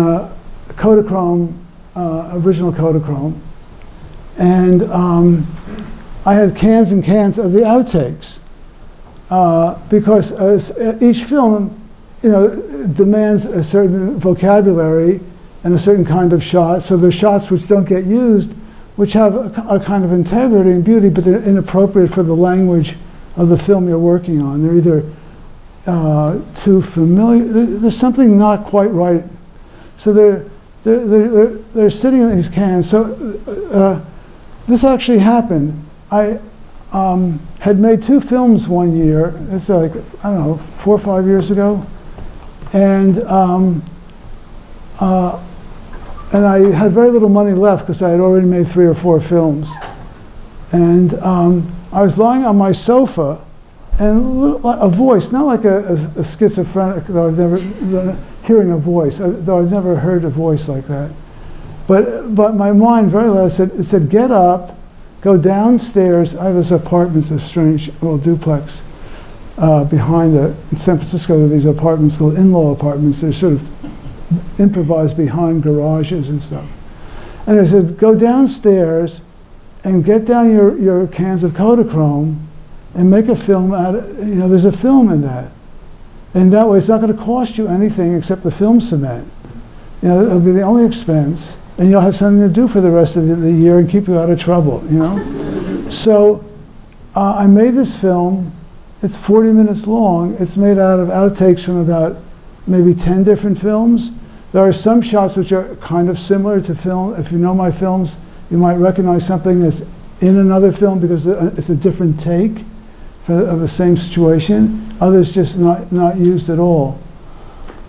Kodachrome, original Kodachrome. And I had cans and cans of the outtakes. Because each film, you know, demands a certain vocabulary and a certain kind of shot. So there's shots which don't get used, which have a kind of integrity and beauty, but they're inappropriate for the language of the film you're working on. They're either too familiar. There's something not quite right. So they're sitting in these cans. So this actually happened. I had made 2 films one year. It's like, I don't know, 4 or 5 years ago. And I had very little money left because I had already made 3 or 4 films. And I was lying on my sofa, and a voice, not like a schizophrenic, though I've never, hearing a voice, though I've never heard a voice like that. But my mind very loud it said, get up, go downstairs. I have this apartment, this strange little duplex behind in San Francisco. There are these apartments called in-law apartments. They're sort of improvised behind garages and stuff. And I said, go downstairs and get down your cans of Kodachrome and make a film out of, you know, there's a film in that. And that way it's not going to cost you anything except the film cement. You know, it'll be the only expense, and you'll have something to do for the rest of the year and keep you out of trouble, you know? So I made this film. It's 40 minutes long. It's made out of outtakes from about maybe 10 different films. There are some shots which are kind of similar to film. If you know my films, you might recognize something that's in another film because it's a different take of the same situation. Others just not used at all.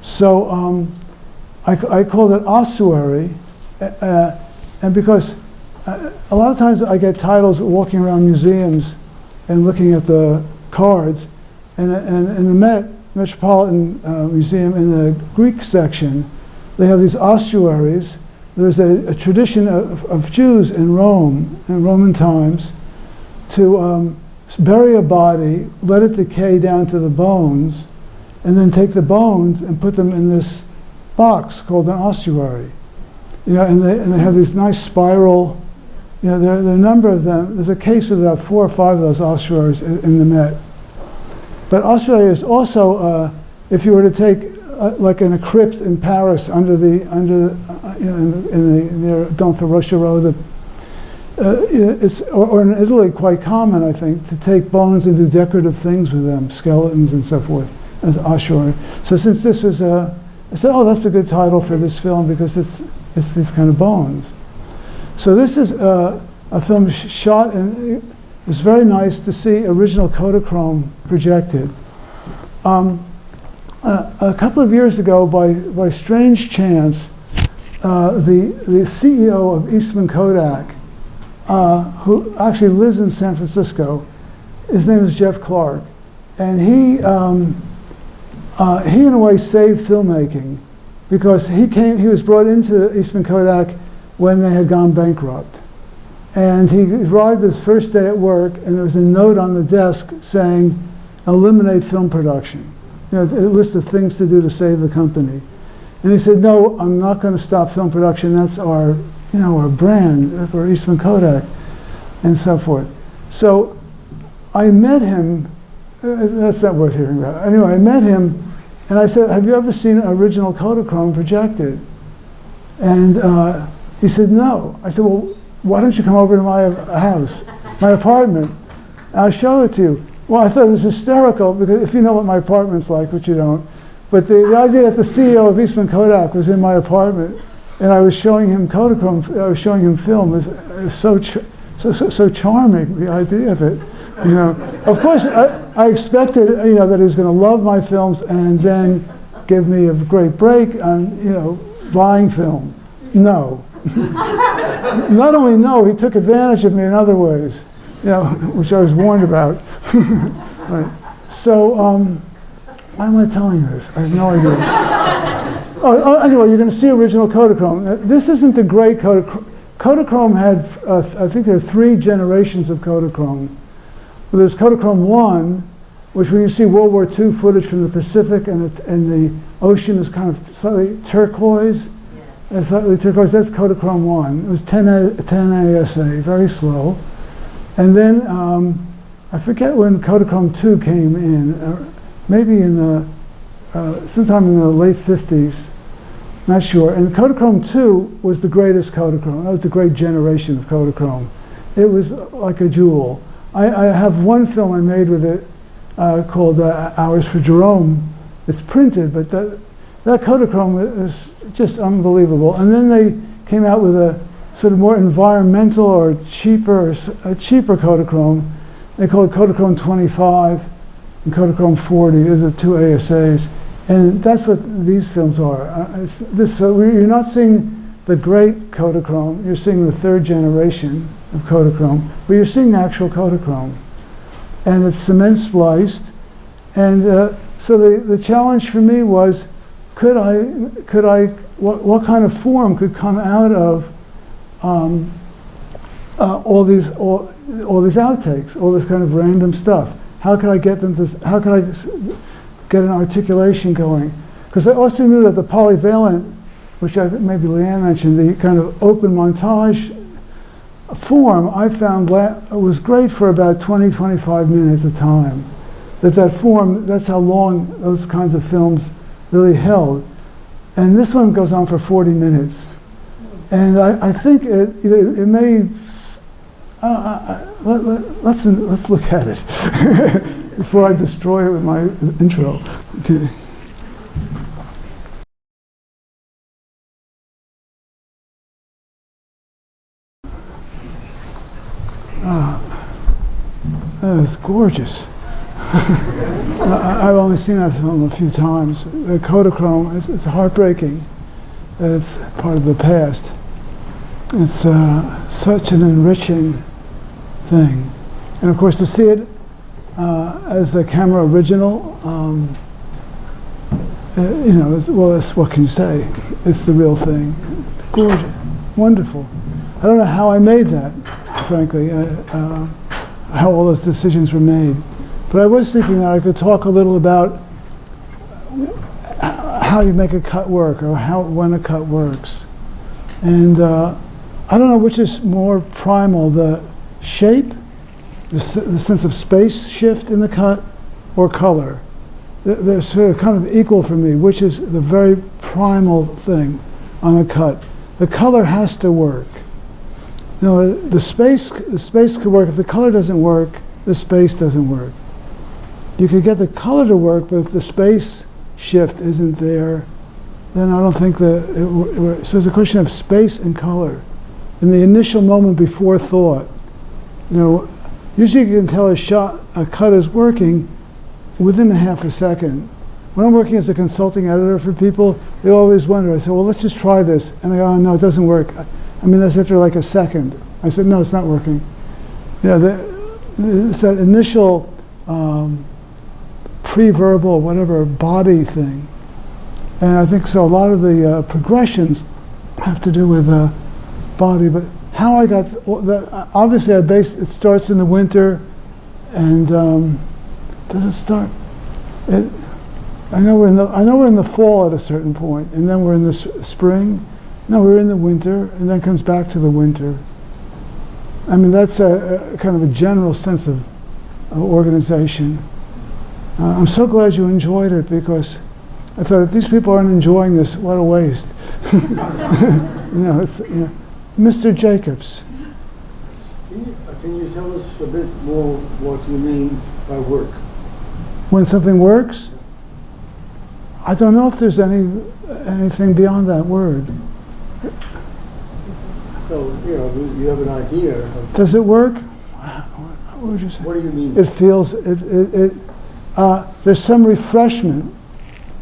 So I called it Ossuary, and because a lot of times I get titles walking around museums and looking at the cards, and in the Metropolitan Museum, in the Greek section, they have these ossuaries. There's a tradition of Jews in Rome, in Roman times, to bury a body, let it decay down to the bones, and then take the bones and put them in this box called an ossuary. You know, and they have these nice spiral, you know, there are a number of them. There's a case with about 4 or 5 of those ossuaries in the Met. But ossuary is also, if you were to take, like in a crypt in Paris, you know, in the Don Ferruccio Road, or in Italy, quite common, I think, to take bones and do decorative things with them, skeletons and so forth, as ossuary. So since this was I said, oh, that's a good title for this film because it's these kind of bones. So this is a film shot, and it's very nice to see original Kodachrome projected. a couple of years ago, by strange chance, the CEO of Eastman Kodak, who actually lives in San Francisco, his name is Jeff Clark, and he in a way saved filmmaking, because he was brought into Eastman Kodak when they had gone bankrupt. And he arrived his first day at work, and there was a note on the desk saying, eliminate film production. You know, a list of things to do to save the company. And he said, no, I'm not going to stop film production. That's our, you know, our brand for Eastman Kodak, and so forth. So I met him, that's not worth hearing about. Anyway, I met him, and I said, have you ever seen original Kodachrome projected? And he said, no. I said, well, why don't you come over to my house, my apartment? I'll show it to you. Well, I thought it was hysterical, because if you know what my apartment's like, which you don't, but the idea that the CEO of Eastman Kodak was in my apartment, and I was showing him Kodachrome, I was showing him film, was so charming, the idea of it. You know, of course, I expected, you know, that he was going to love my films and then give me a great break on, you know, buying film. No. Not only no, he took advantage of me in other ways, you know, which I was warned about. Right. So, why am I telling you this? I have no idea. Anyway, you're going to see original Kodachrome. This isn't the great Kodachrome. Kodachrome had, I think there are 3 generations of Kodachrome. There's Kodachrome 1, which when you see World War II footage from the Pacific and the ocean is kind of slightly turquoise. Yeah. Slightly turquoise, that's Kodachrome 1. It was 10 ASA, very slow. And then, I forget when Kodachrome 2 came in, maybe in the, sometime in the late 50s, not sure. And Kodachrome 2 was the greatest Kodachrome. That was the great generation of Kodachrome. It was like a jewel. I have one film I made with it called Hours for Jerome. It's printed, but that Kodachrome is just unbelievable. And then they came out with a sort of more environmental or cheaper Kodachrome. They call it Kodachrome 25 and Kodachrome 40. Those are 2 ASAs. And that's what these films are. So you're not seeing the great Kodachrome, you're seeing the 3rd generation of Kodachrome, but you're seeing actual Kodachrome. And it's cement spliced. And so the challenge for me was, what kind of form could come out of all these outtakes, all this kind of random stuff? How could I get them to, how could I get an articulation going? Because I also knew that the polyvalent, which maybe Leanne mentioned, the kind of open montage form, I found was great for about 20, 25 minutes of time. That form, that's how long those kinds of films really held. And this one goes on for 40 minutes. And I think it may, let's look at it before I destroy it with my intro. Okay. That is gorgeous. I've only seen that film a few times. Kodachrome, it's heartbreaking that it's part of the past. It's such an enriching thing. And of course, to see it as a camera original, you know, what can you say? It's the real thing. Gorgeous, wonderful. I don't know how I made that, frankly, how all those decisions were made. But I was thinking that I could talk a little about how you make a cut work, or when a cut works. And I don't know which is more primal, the shape, the sense of space shift in the cut, or color. They're sort of kind of equal for me, which is the very primal thing on a cut. The color has to work. You know, the space could work. If the color doesn't work, the space doesn't work. You could get the color to work, but if the space shift isn't there, then I don't think so it's a question of space and color. In the initial moment before thought, you know, usually you can tell a cut is working within a half a second. When I'm working as a consulting editor for people, they always wonder. I say, well, let's just try this. And they go, oh, no, it doesn't work. I mean, that's after like a second. I said, no, it's not working. You know, it's that initial pre-verbal, whatever, body thing. And I think so a lot of the progressions have to do with body. But how I got that, obviously it starts in the winter, and does it start? I know we're in the fall at a certain point, and then we're in the spring. No, we're in the winter, and then comes back to the winter. I mean, that's a kind of a general sense of organization. I'm so glad you enjoyed it, because I thought, if these people aren't enjoying this, what a waste. Mr. Jacobs. Can you tell us a bit more what you mean by work? When something works? I don't know if there's anything beyond that word. So, you have an idea of... Does it work? What would you say? What do you mean? It feels, there's some refreshment.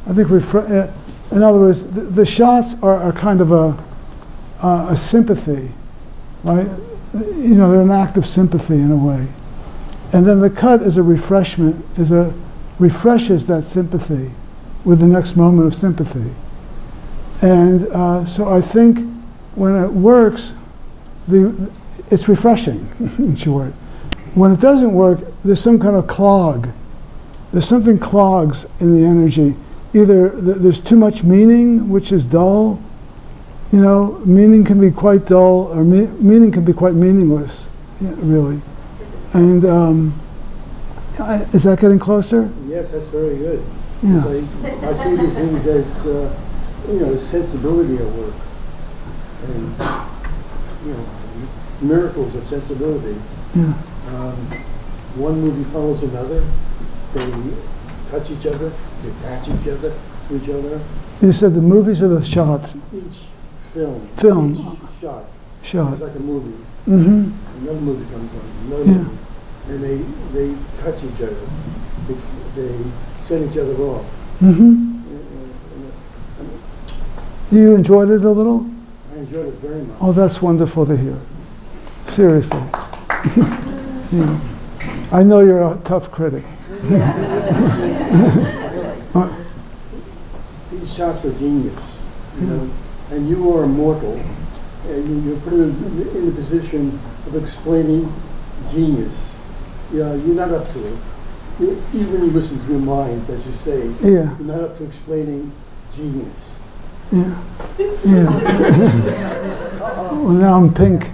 I think, in other words, the shots are kind of a sympathy, right? They're an act of sympathy in a way. And then the cut is a refreshment, refreshes that sympathy with the next moment of sympathy. And so I think when it works, it's refreshing, in short. When it doesn't work, there's some kind of clog. There's something clogs in the energy. Either there's too much meaning, which is dull. Meaning can be quite dull, or meaning can be quite meaningless, really. And is that getting closer? Yes, that's very good. Yeah. So I see these things as, sensibility at work. And, miracles of sensibility. Yeah. One movie follows another. They touch each other, they attach each other to each other. You said the movies or the shots? Each film. Each shot. It's like a movie. Mm-hmm. Another movie comes on, another movie. And they touch each other. They set each other off. Mm-hmm. You enjoyed it a little? I enjoyed it very much. Oh, that's wonderful to hear. Seriously. Yeah. I know you're a tough critic. These shots are genius, and you are immortal, and you're put in the position of explaining genius. You're not up to it. Even when you listen to your mind, as you say, you're not up to explaining genius. Yeah. Well, now I'm pink,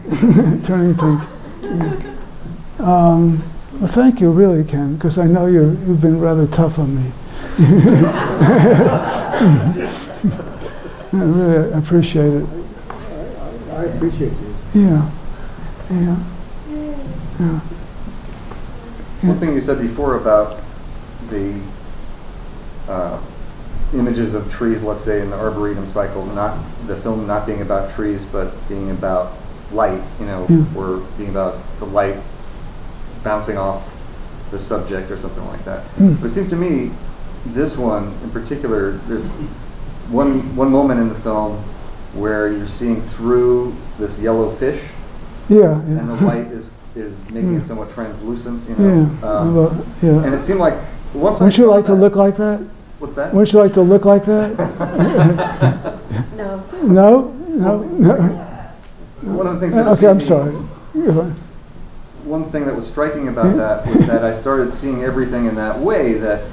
turning pink. Yeah. Well, thank you, really, Ken, because I know you've been rather tough on me. I really appreciate it. I appreciate you. Yeah. One thing you said before about the images of trees, let's say in the Arboretum cycle, the film not being about trees, but being about light, or being about the light bouncing off the subject or something like that. But it seemed to me, this one in particular, there's one moment in the film where you're seeing through this yellow fish, and the light is making it somewhat translucent, and it seemed like once Wouldn't you like to look like that? What's that? Wouldn't you like to look like that? No. No? One of the things that Okay, I'm sorry. One thing that was striking about that was that I started seeing everything in that way, that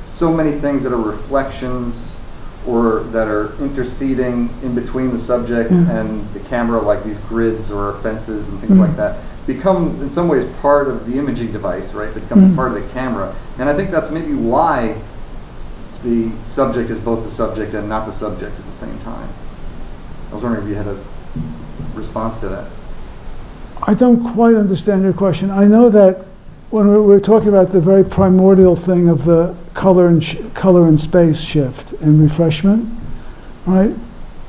so many things that are reflections or that are interceding in between the subject and the camera, like these grids or fences and things like that, become in some ways part of the imaging device, right? They become part of the camera. And I think that's maybe why the subject is both the subject and not the subject at the same time. I was wondering if you had a response to that. I don't quite understand your question. I know that when we're talking about the very primordial thing of the color and space shift and refreshment, right?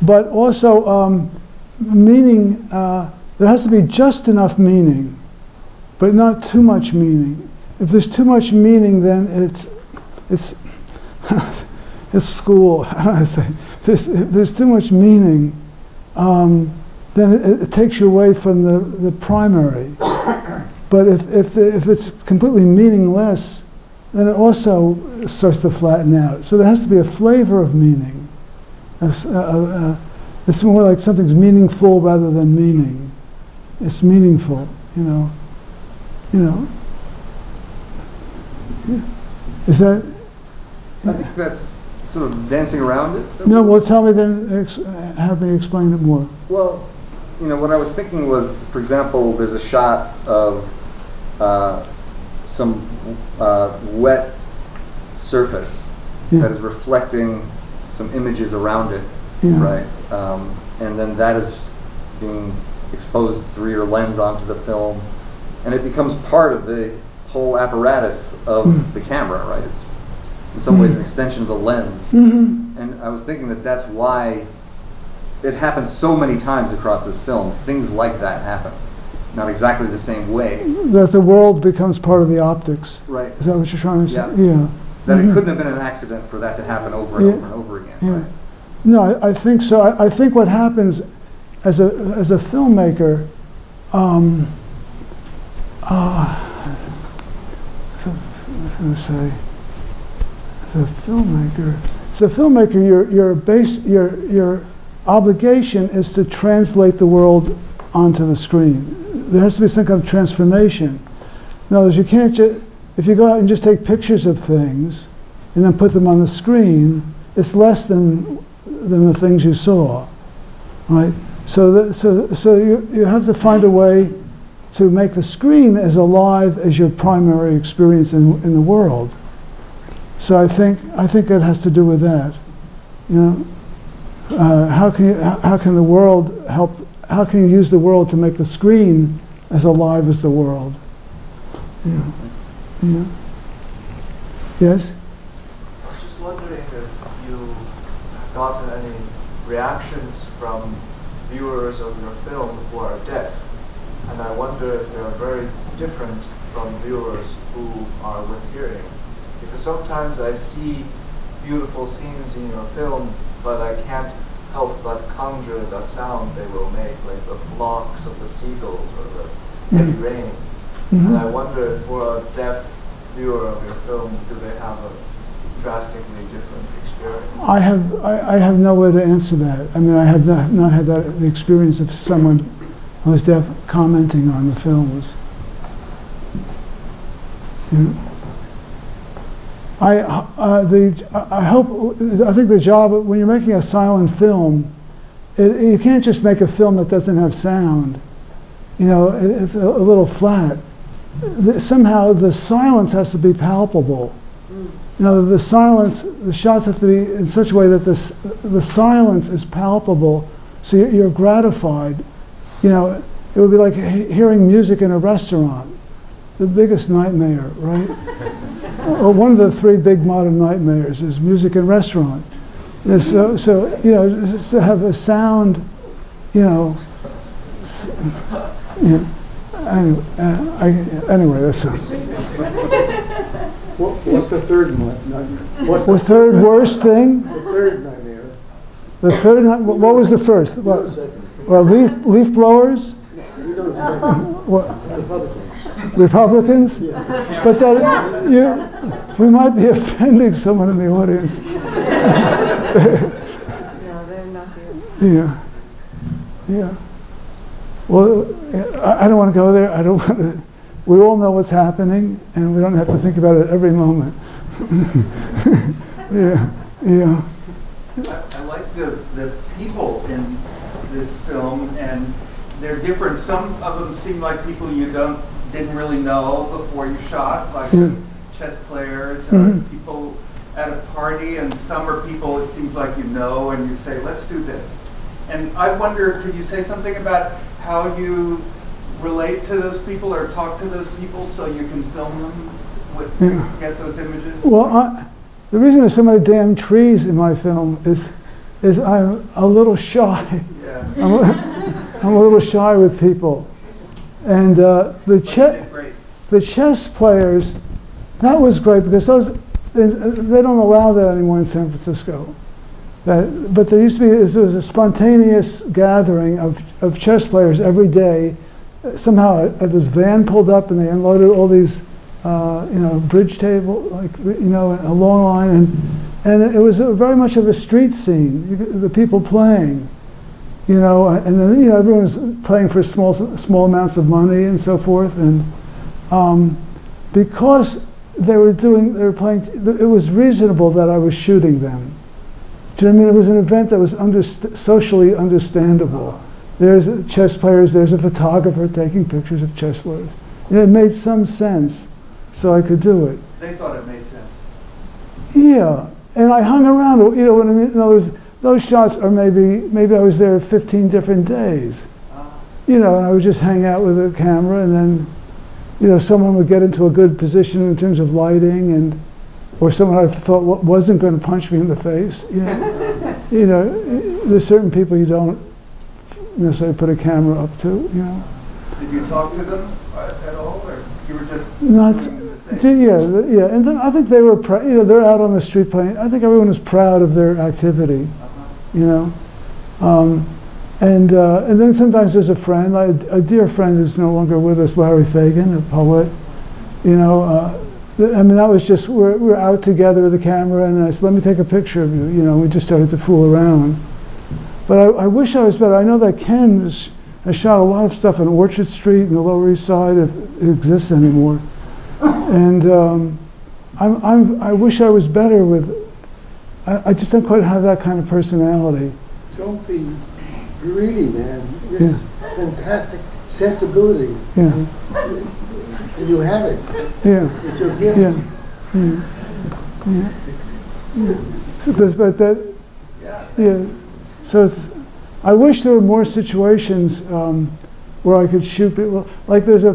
But also meaning, there has to be just enough meaning, but not too much meaning. If there's too much meaning, then it's it's school. How do I say? There's too much meaning. Then it takes you away from the primary. But if it's completely meaningless, then it also starts to flatten out. So there has to be a flavor of meaning. It's more like something's meaningful rather than meaning. It's meaningful, you know. Is that? I think that's sort of dancing around it. No, well, tell me then, have me explain it more. Well, what I was thinking was, for example, there's a shot of some wet surface that is reflecting some images around it, right? And then that is being exposed through your lens onto the film, and it becomes part of the whole apparatus of the camera, right? It's in some ways an extension of the lens. And I was thinking that that's why it happens so many times across this film. Things like that happen. Not exactly the same way. That the world becomes part of the optics. Right. Is that what you're trying to say? Yeah. That it couldn't have been an accident for that to happen over and over and over again, right? No, I think so. I think what happens as a filmmaker, your obligation is to translate the world onto the screen. There has to be some kind of transformation. In other words, you can't if you go out and just take pictures of things and then put them on the screen, it's less than the things you saw, right? So you have to find a way to make the screen as alive as your primary experience in the world. So I think it has to do with that. How can the world help? How can you use the world to make the screen as alive as the world? Yes? I was just wondering if you have gotten any reactions from viewers of your film who are deaf. And I wonder if they are very different from viewers who are with hearing. Because sometimes I see beautiful scenes in your film, but I can't help but conjure the sound they will make, like the flocks of the seagulls or the heavy rain. And I wonder if for a deaf viewer of your film, do they have a drastically different experience? I have no way to answer that. I mean, I have not had the experience of someone who is deaf commenting on the films. I think the job, when you're making a silent film, you can't just make a film that doesn't have sound. It's a little flat. Somehow the silence has to be palpable. The silence, the shots have to be in such a way that the silence is palpable, so you're gratified. It would be like hearing music in a restaurant. The biggest nightmare, right? Or one of the three big modern nightmares is music in restaurants. So just to have a sound, anyway, that's What's the third nightmare? the third worst thing. The third nightmare. The third. What was the first? Well, leaf blowers. You know the second. What? Republicans? Yeah. But we might be offending someone in the audience. No, they're not here. Yeah. Well, I don't want to go there. I don't want to. We all know what's happening, and we don't have to think about it every moment. Yeah. I like the people in this film, and they're different. Some of them seem like people you didn't really know before you shot, like chess players or people at a party, and some are people it seems like you know, and you say, let's do this. And I wonder, could you say something about how you relate to those people or talk to those people so you can film them, get those images? Well, the reason there's so many damn trees in my film is I'm a little shy. Yeah. I'm a little shy with people. And the chess players, that was great because those, they don't allow that anymore in San Francisco. But there used to be, there was a spontaneous gathering of chess players every day. Somehow this van pulled up and they unloaded all these, bridge table, in a long line, and it was very much of a street scene. The people playing, and then everyone was playing for small amounts of money and so forth, and because they were playing, it was reasonable that I was shooting them. Do you know what I mean? It was an event that was socially understandable. There's chess players, there's a photographer taking pictures of chess players. It made some sense, so I could do it. They thought it made sense. Yeah, and I hung around, what I mean? In other words, those shots are maybe I was there 15 different days. And I would just hang out with a camera, and then, someone would get into a good position in terms of lighting, or someone I thought wasn't going to punch me in the face. There's certain people you don't necessarily put a camera up to. Did you talk to them at all, or you were just not? doing the thing? Yeah, and then I think they were they're out on the street playing. I think everyone was proud of their activity. And then sometimes there's a friend, a dear friend who's no longer with us, Larry Fagan, a poet. That was just, we're out together with the camera, and I said, let me take a picture of you. We just started to fool around. But I wish I was better. I know that Ken has shot a lot of stuff on Orchard Street and the Lower East Side, if it exists anymore. And I wish I was better with, I just don't quite have that kind of personality. Don't be greedy, man. This fantastic sensibility. Yeah. And you have it. Yeah. It's your gift. So I wish there were more situations where I could shoot people. Like there's a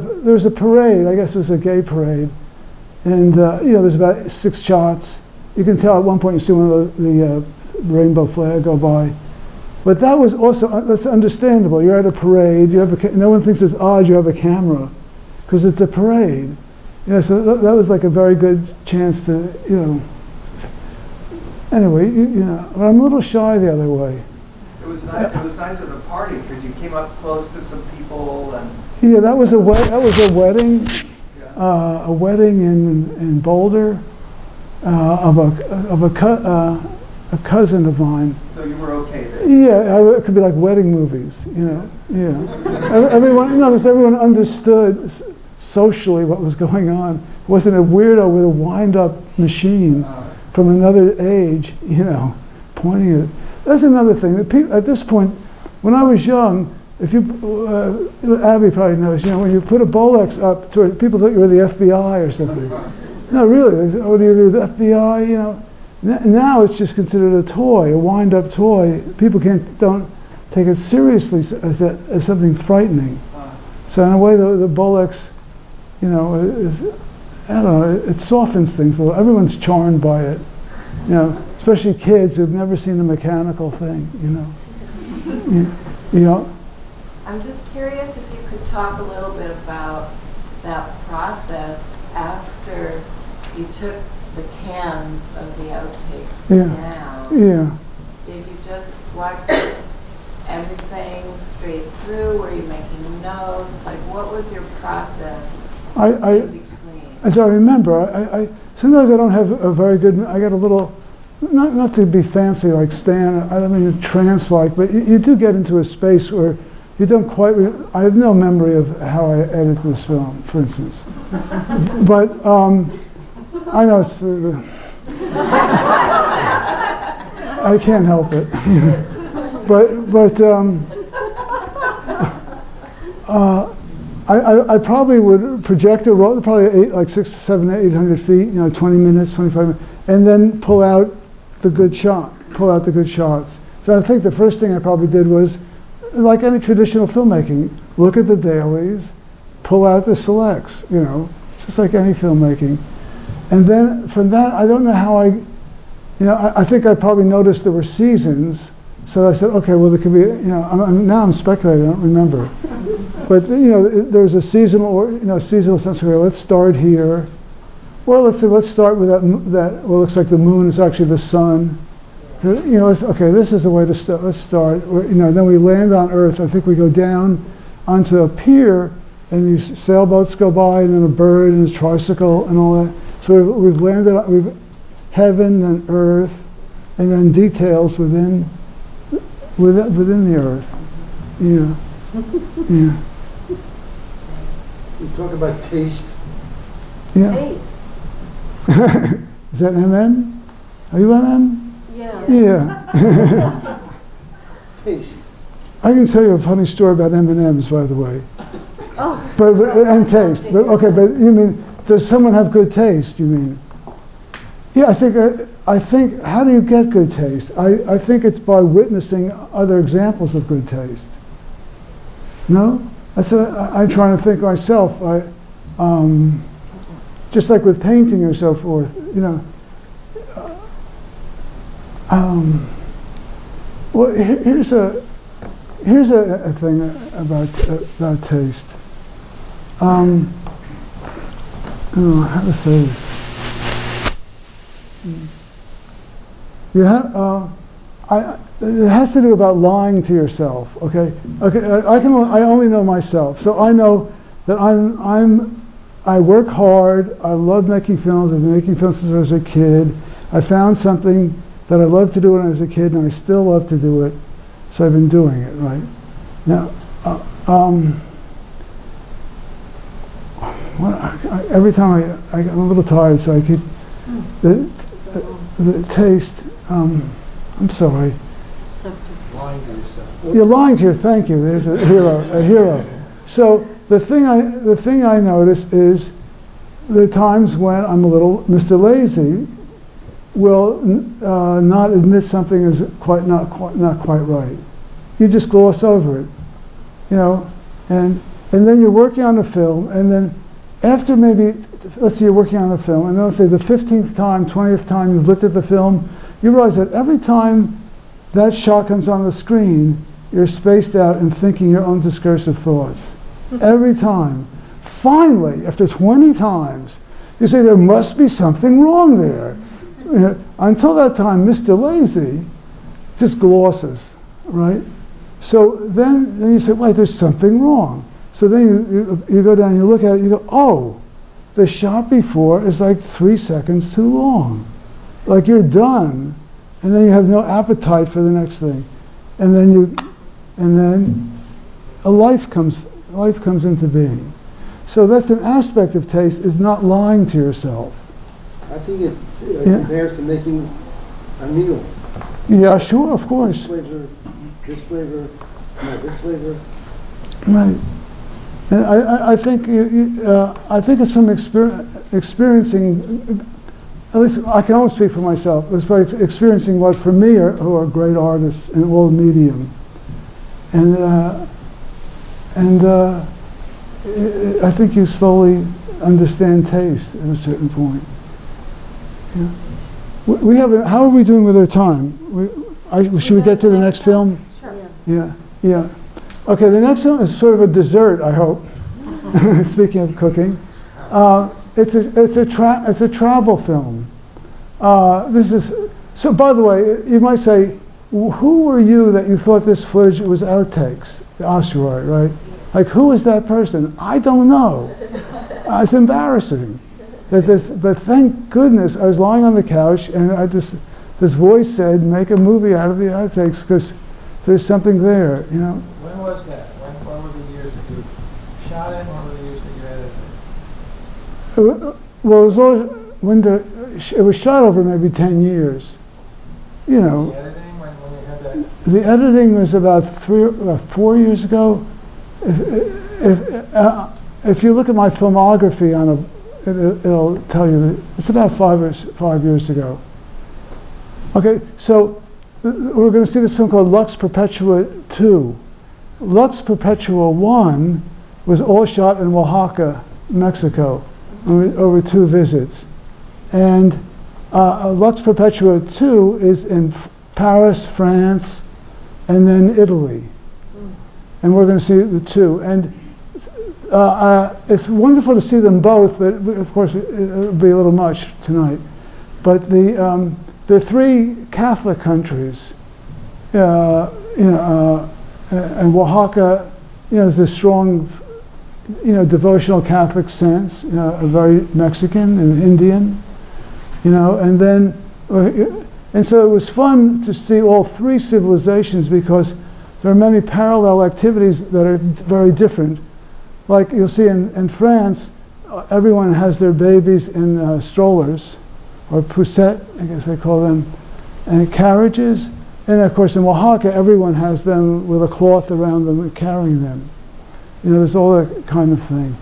parade. I guess it was a gay parade, and there's about 6 shots. You can tell at one point you see one of the rainbow flag go by. But that was also, that's understandable. You're at a parade, no one thinks it's odd you have a camera, because it's a parade. So that was like a very good chance to, anyway, but I'm a little shy the other way. It was nice. It was nice at the party because you came up close to some people and. Yeah, that was a wedding. A wedding in Boulder of a cousin of mine. So you were okay there? Yeah, it could be like wedding movies, Everyone understood socially what was going on. It wasn't a weirdo with a wind-up machine from another age, pointing at it. That's another thing. At this point, when I was young, if you, Abby probably knows, when you put a Bolex up to it, people thought you were the FBI or something. No, really, they said, oh, you're the FBI, Now it's just considered a toy, a wind-up toy. People don't take it seriously as something frightening. So in a way, the Bolex, is, I don't know, it softens things a little. Everyone's charmed by it, especially kids who've never seen a mechanical thing, I'm just curious if you could talk a little bit about that process after you took the cans of the outtakes down. Yeah. Did you just watch everything straight through? Were you making notes? Like, what was your process in between? As I remember, I sometimes I don't have a very good. I got a little, not to be fancy like Stan. I don't mean trance-like, but you do get into a space where you don't quite. I have no memory of how I edited this film, for instance. But I know it's. I can't help it. I probably would project a roll, probably 600, 700, 800 feet, 20 minutes, 25 minutes, and then pull out the good shots. So I think the first thing I probably did was, like any traditional filmmaking, look at the dailies, pull out the selects, it's just like any filmmaking. And then from that, I don't know how I think I probably noticed there were seasons. So I said, okay, well, there could be, now I'm speculating, I don't remember. But, there's a seasonal sense of, let's start here. Well, let's start with that well, looks like the moon is actually the sun. You know, okay, this is the way to start. Let's start. Then we land on Earth. I think we go down onto a pier, and these sailboats go by, and then a bird and a tricycle and all that. So we've landed. We've heaven and Earth, and then details within the Earth. Yeah. Yeah. You talk about taste. Yeah. Taste. Is that MM? Are you MM? Yeah. Yeah. Taste. I can tell you a funny story about M&Ms, by the way. Oh. But and taste. But okay, but you mean, does someone have good taste? You mean? Yeah, I think. How do you get good taste? I think it's by witnessing other examples of good taste. No, I'm trying to think myself. Just like with painting or so forth, well, here's a thing about taste. I don't know how to say this. You have, it has to do about lying to yourself. Okay. I only know myself, so I know that I work hard. I love making films. I've been making films since I was a kid. I found something that I loved to do when I was a kid, and I still love to do it. So I've been doing it, right? Now, every time I'm a little tired, so I keep the taste. I'm sorry. Lying to yourself. You're lying to your. Thank you. There's a hero. So the thing I notice is there are times when I'm a little Mr. Lazy, will not admit something is not quite right. You just gloss over it, and then you're working on a film, and then after maybe, let's say you're working on a film, and then let's say the 15th time, 20th time you've looked at the film, you realize that every time that shot comes on the screen, you're spaced out and thinking your own discursive thoughts. Every time. Finally, after 20 times, you say there must be something wrong there. Until that time, Mr. Lazy just glosses, right? So then you say, wait, there's something wrong. So then you go down, you look at it, you go, oh, the shot before is like 3 seconds too long. Like you're done, and then you have no appetite for the next thing. And then a life comes into being. So that's an aspect of taste, is not lying to yourself. I think it compares to making a meal. Yeah, sure, of course. This flavor, no, this flavor. Right. And I think I think it's from experiencing. At least I can only speak for myself. It's by experiencing what, for me, who are great artists in all medium, and I think you slowly understand taste at a certain point. Yeah. We have. How are we doing with our time? Should we get to the next film? Sure. Yeah. Okay, the next film is sort of a dessert, I hope. Speaking of cooking, it's a travel film. This is so. By the way, you might say, who were you that you thought this footage was outtakes? The Ossuary, right? Like, who is that person? I don't know. It's embarrassing. But thank goodness I was lying on the couch and this voice said, make a movie out of the outtakes because there's something there, When was that? When were the years that you shot in? When were the years that you edited? Well, it was shot over maybe 10 years. The editing, when you had that? The editing was about 4 years ago. If you look at my filmography it'll tell you that it's about 5 years ago. Okay, so we're going to see this film called Lux Perpetua II. Lux Perpetua I was all shot in Oaxaca, Mexico, over 2 visits. And Lux Perpetua II is in Paris, France, and then Italy. And we're going to see the 2. And it's wonderful to see them both, but of course it'll be a little much tonight. But there are 3 Catholic countries, and Oaxaca, there's a strong, devotional Catholic sense, a very Mexican and Indian, and then, and so it was fun to see all 3 civilizations because there are many parallel activities that are very different. Like you'll see in France, everyone has their babies in strollers, or poussette, I guess they call them, and carriages. And of course in Oaxaca, everyone has them with a cloth around them and carrying them. There's all that kind of thing.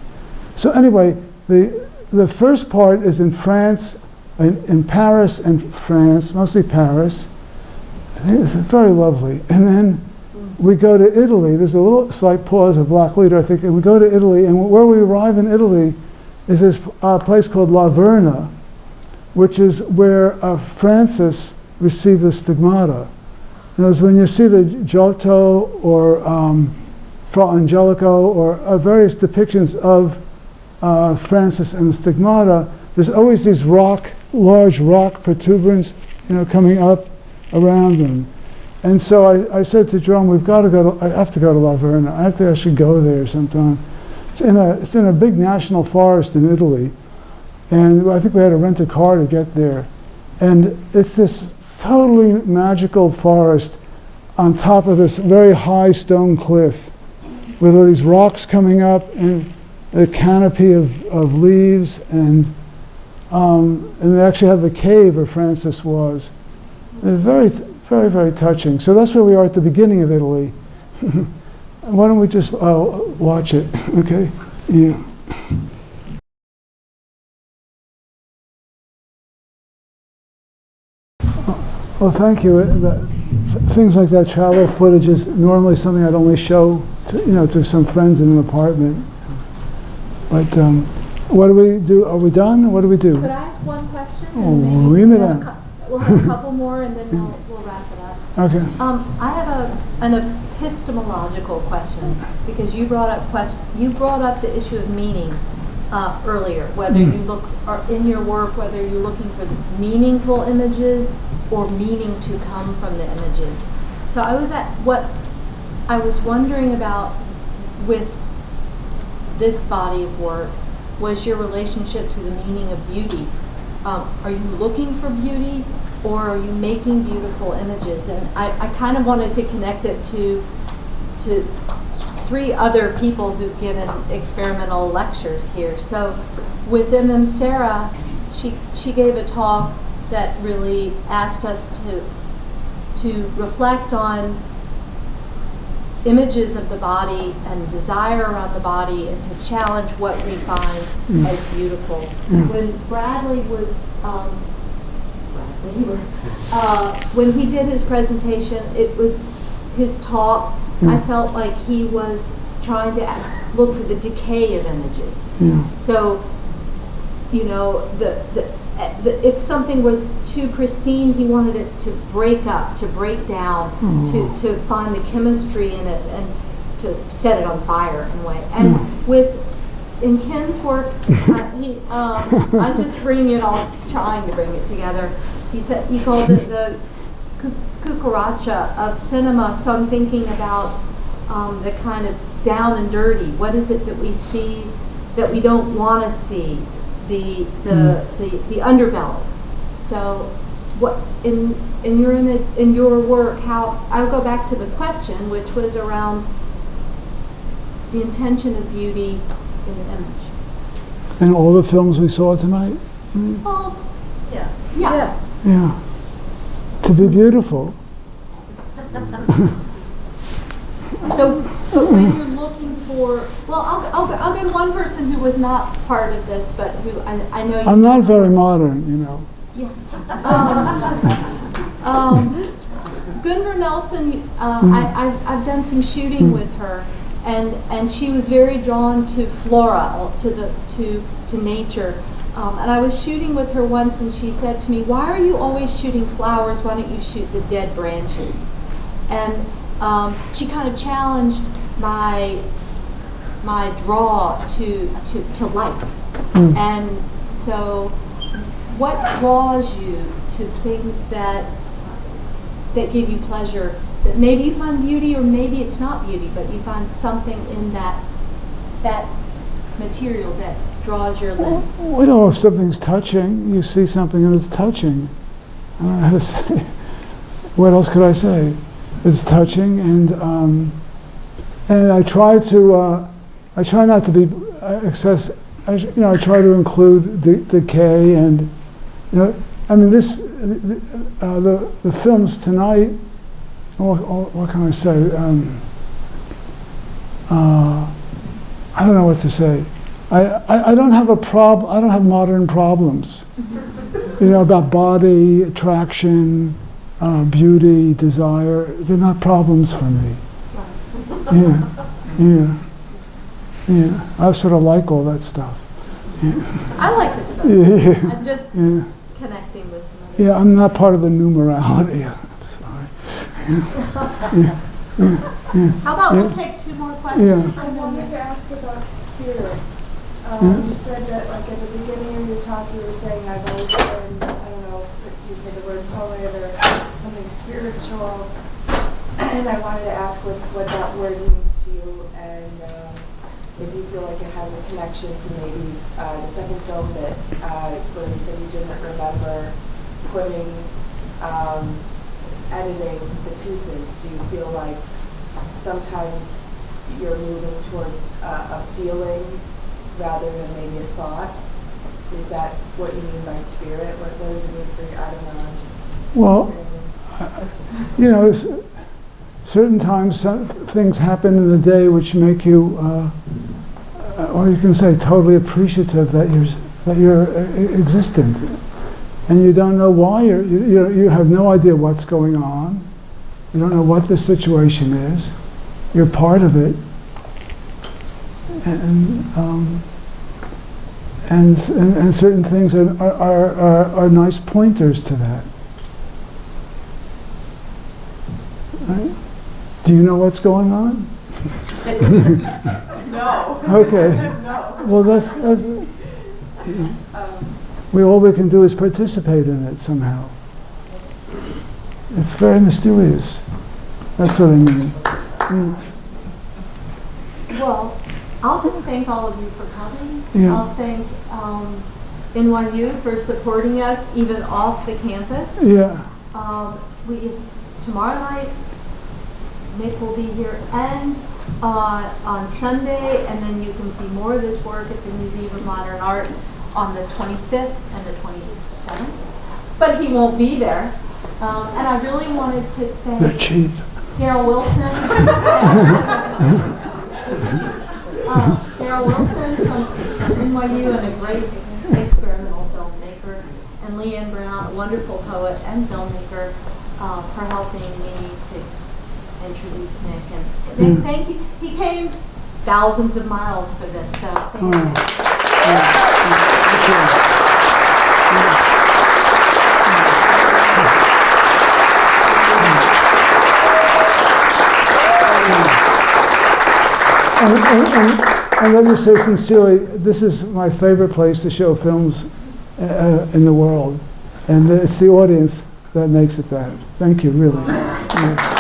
So anyway, the first part is in France, in Paris and France, mostly Paris. It's very lovely. And then we go to Italy. There's a little slight pause, a black leader, I think. And we go to Italy, and where we arrive in Italy is this place called La Verna, which is where Francis received the stigmata. And when you see the Giotto or Fra Angelico or various depictions of Francis and the stigmata, there's always these large rock protuberance, coming up around them. And so I said to Jerome, I have to go to La Verna. I have to actually go there sometime. It's in a big national forest in Italy. And I think we had to rent a car to get there. And it's this totally magical forest on top of this very high stone cliff with all these rocks coming up and a canopy of leaves, and they actually have the cave where Francis was. It's very, very, very touching. So that's where we are at the beginning of Italy. Why don't we just watch it, okay? Yeah. Well, thank you. Things like that travel footage is normally something I'd only show to some friends in an apartment. But what do we do? Are we done? What do we do? Could I ask one question? Oh, We'll have a couple more, and then we'll wrap it up. Okay. I have an epistemological question, because you brought up the issue of meaning earlier. Whether you look in your work, whether you're looking for the meaningful images or meaning to come from the images. So what I was wondering about with this body of work was your relationship to the meaning of beauty. Are you looking for beauty, or are you making beautiful images? And I kind of wanted to connect it to 3 other people who've given experimental lectures here. So with M.M. Sarah, she gave a talk that really asked us to reflect on images of the body and desire around the body, and to challenge what we find as beautiful. When Bradley was when he did his presentation, it was his talk. I felt like he was trying to look for the decay of images. So, if something was too pristine, he wanted it to break up, to break down, to find the chemistry in it, and to set it on fire in a way. And in Ken's work, I'm just bringing it all, trying to bring it together. He called it the cucaracha of cinema. So I'm thinking about the kind of down and dirty. What is it that we see that we don't want to see? The underbelly. So, what in your work? How I'll go back to the question, which was around the intention of beauty in the image. And all the films we saw tonight. Well, Yeah. Yeah. To be beautiful. So, but when you're looking for, well, I'll get one person who was not part of this, but who I know you. I'm not very modern, Yeah. Gunvor Nelson, I've done some shooting with her, and she was very drawn to flora, to nature. And I was shooting with her once, and she said to me, "Why are you always shooting flowers? Why don't you shoot the dead branches?" And she kind of challenged my my draw to life. Mm. And so, what draws you to things that give you pleasure? That maybe you find beauty, or maybe it's not beauty, but you find something in that material that draws your lens. Well, if something's touching, you see something and it's touching. I don't know how to say. What else could I say? It's touching, and I try not to be excess. I try to include decay, and I mean the films tonight. What can I say? I don't know what to say. I don't have a problem. I don't have modern problems. About body, attraction, beauty, desire. They're not problems for me. Yeah. I sort of like all that stuff. Yeah. I like it stuff. Yeah. I'm just connecting with some other. Yeah, I'm not part of the numerality. Sorry. How about we'll take 2 more questions? Yeah. I wanted to ask about spirit. You said that, like, at the beginning of your talk, you were saying, I've always been, I don't know if you said the word poet or something spiritual, and I wanted to ask what that word means to you, and if you feel like it has a connection to maybe the second film that, where you said you didn't remember putting, editing the pieces. Do you feel like sometimes you're moving towards a feeling rather than maybe a thought? Is that what you mean by spirit? What does it mean for you? I don't know. I'm just Well, certain times things happen in the day which make you, or you can say, totally appreciative that you're existent, and you don't know why. You have no idea what's going on. You don't know what the situation is. You're part of it. And certain things are nice pointers to that. Right? Do you know what's going on? No. Okay. No. Well, all we can do is participate in it somehow. It's very mysterious. That's what I mean. Well, I'll just thank all of you for coming. Yeah. I'll thank NYU for supporting us, even off the campus. Yeah. Tomorrow night, Nick will be here, and on Sunday, and then you can see more of his work at the Museum of Modern Art on the 25th and the 27th. But he won't be there. And I really wanted to thank They're cheap. Daryl Wilson. Daryl Wilson from NYU, and a great experimental filmmaker, and Lynne Brown, a wonderful poet and filmmaker, for helping me to introduce Nick. And thank you. He came thousands of miles for this, so thank you. And let me say sincerely, this is my favorite place to show films in the world. And it's the audience that makes it that. Thank you, really. Yeah.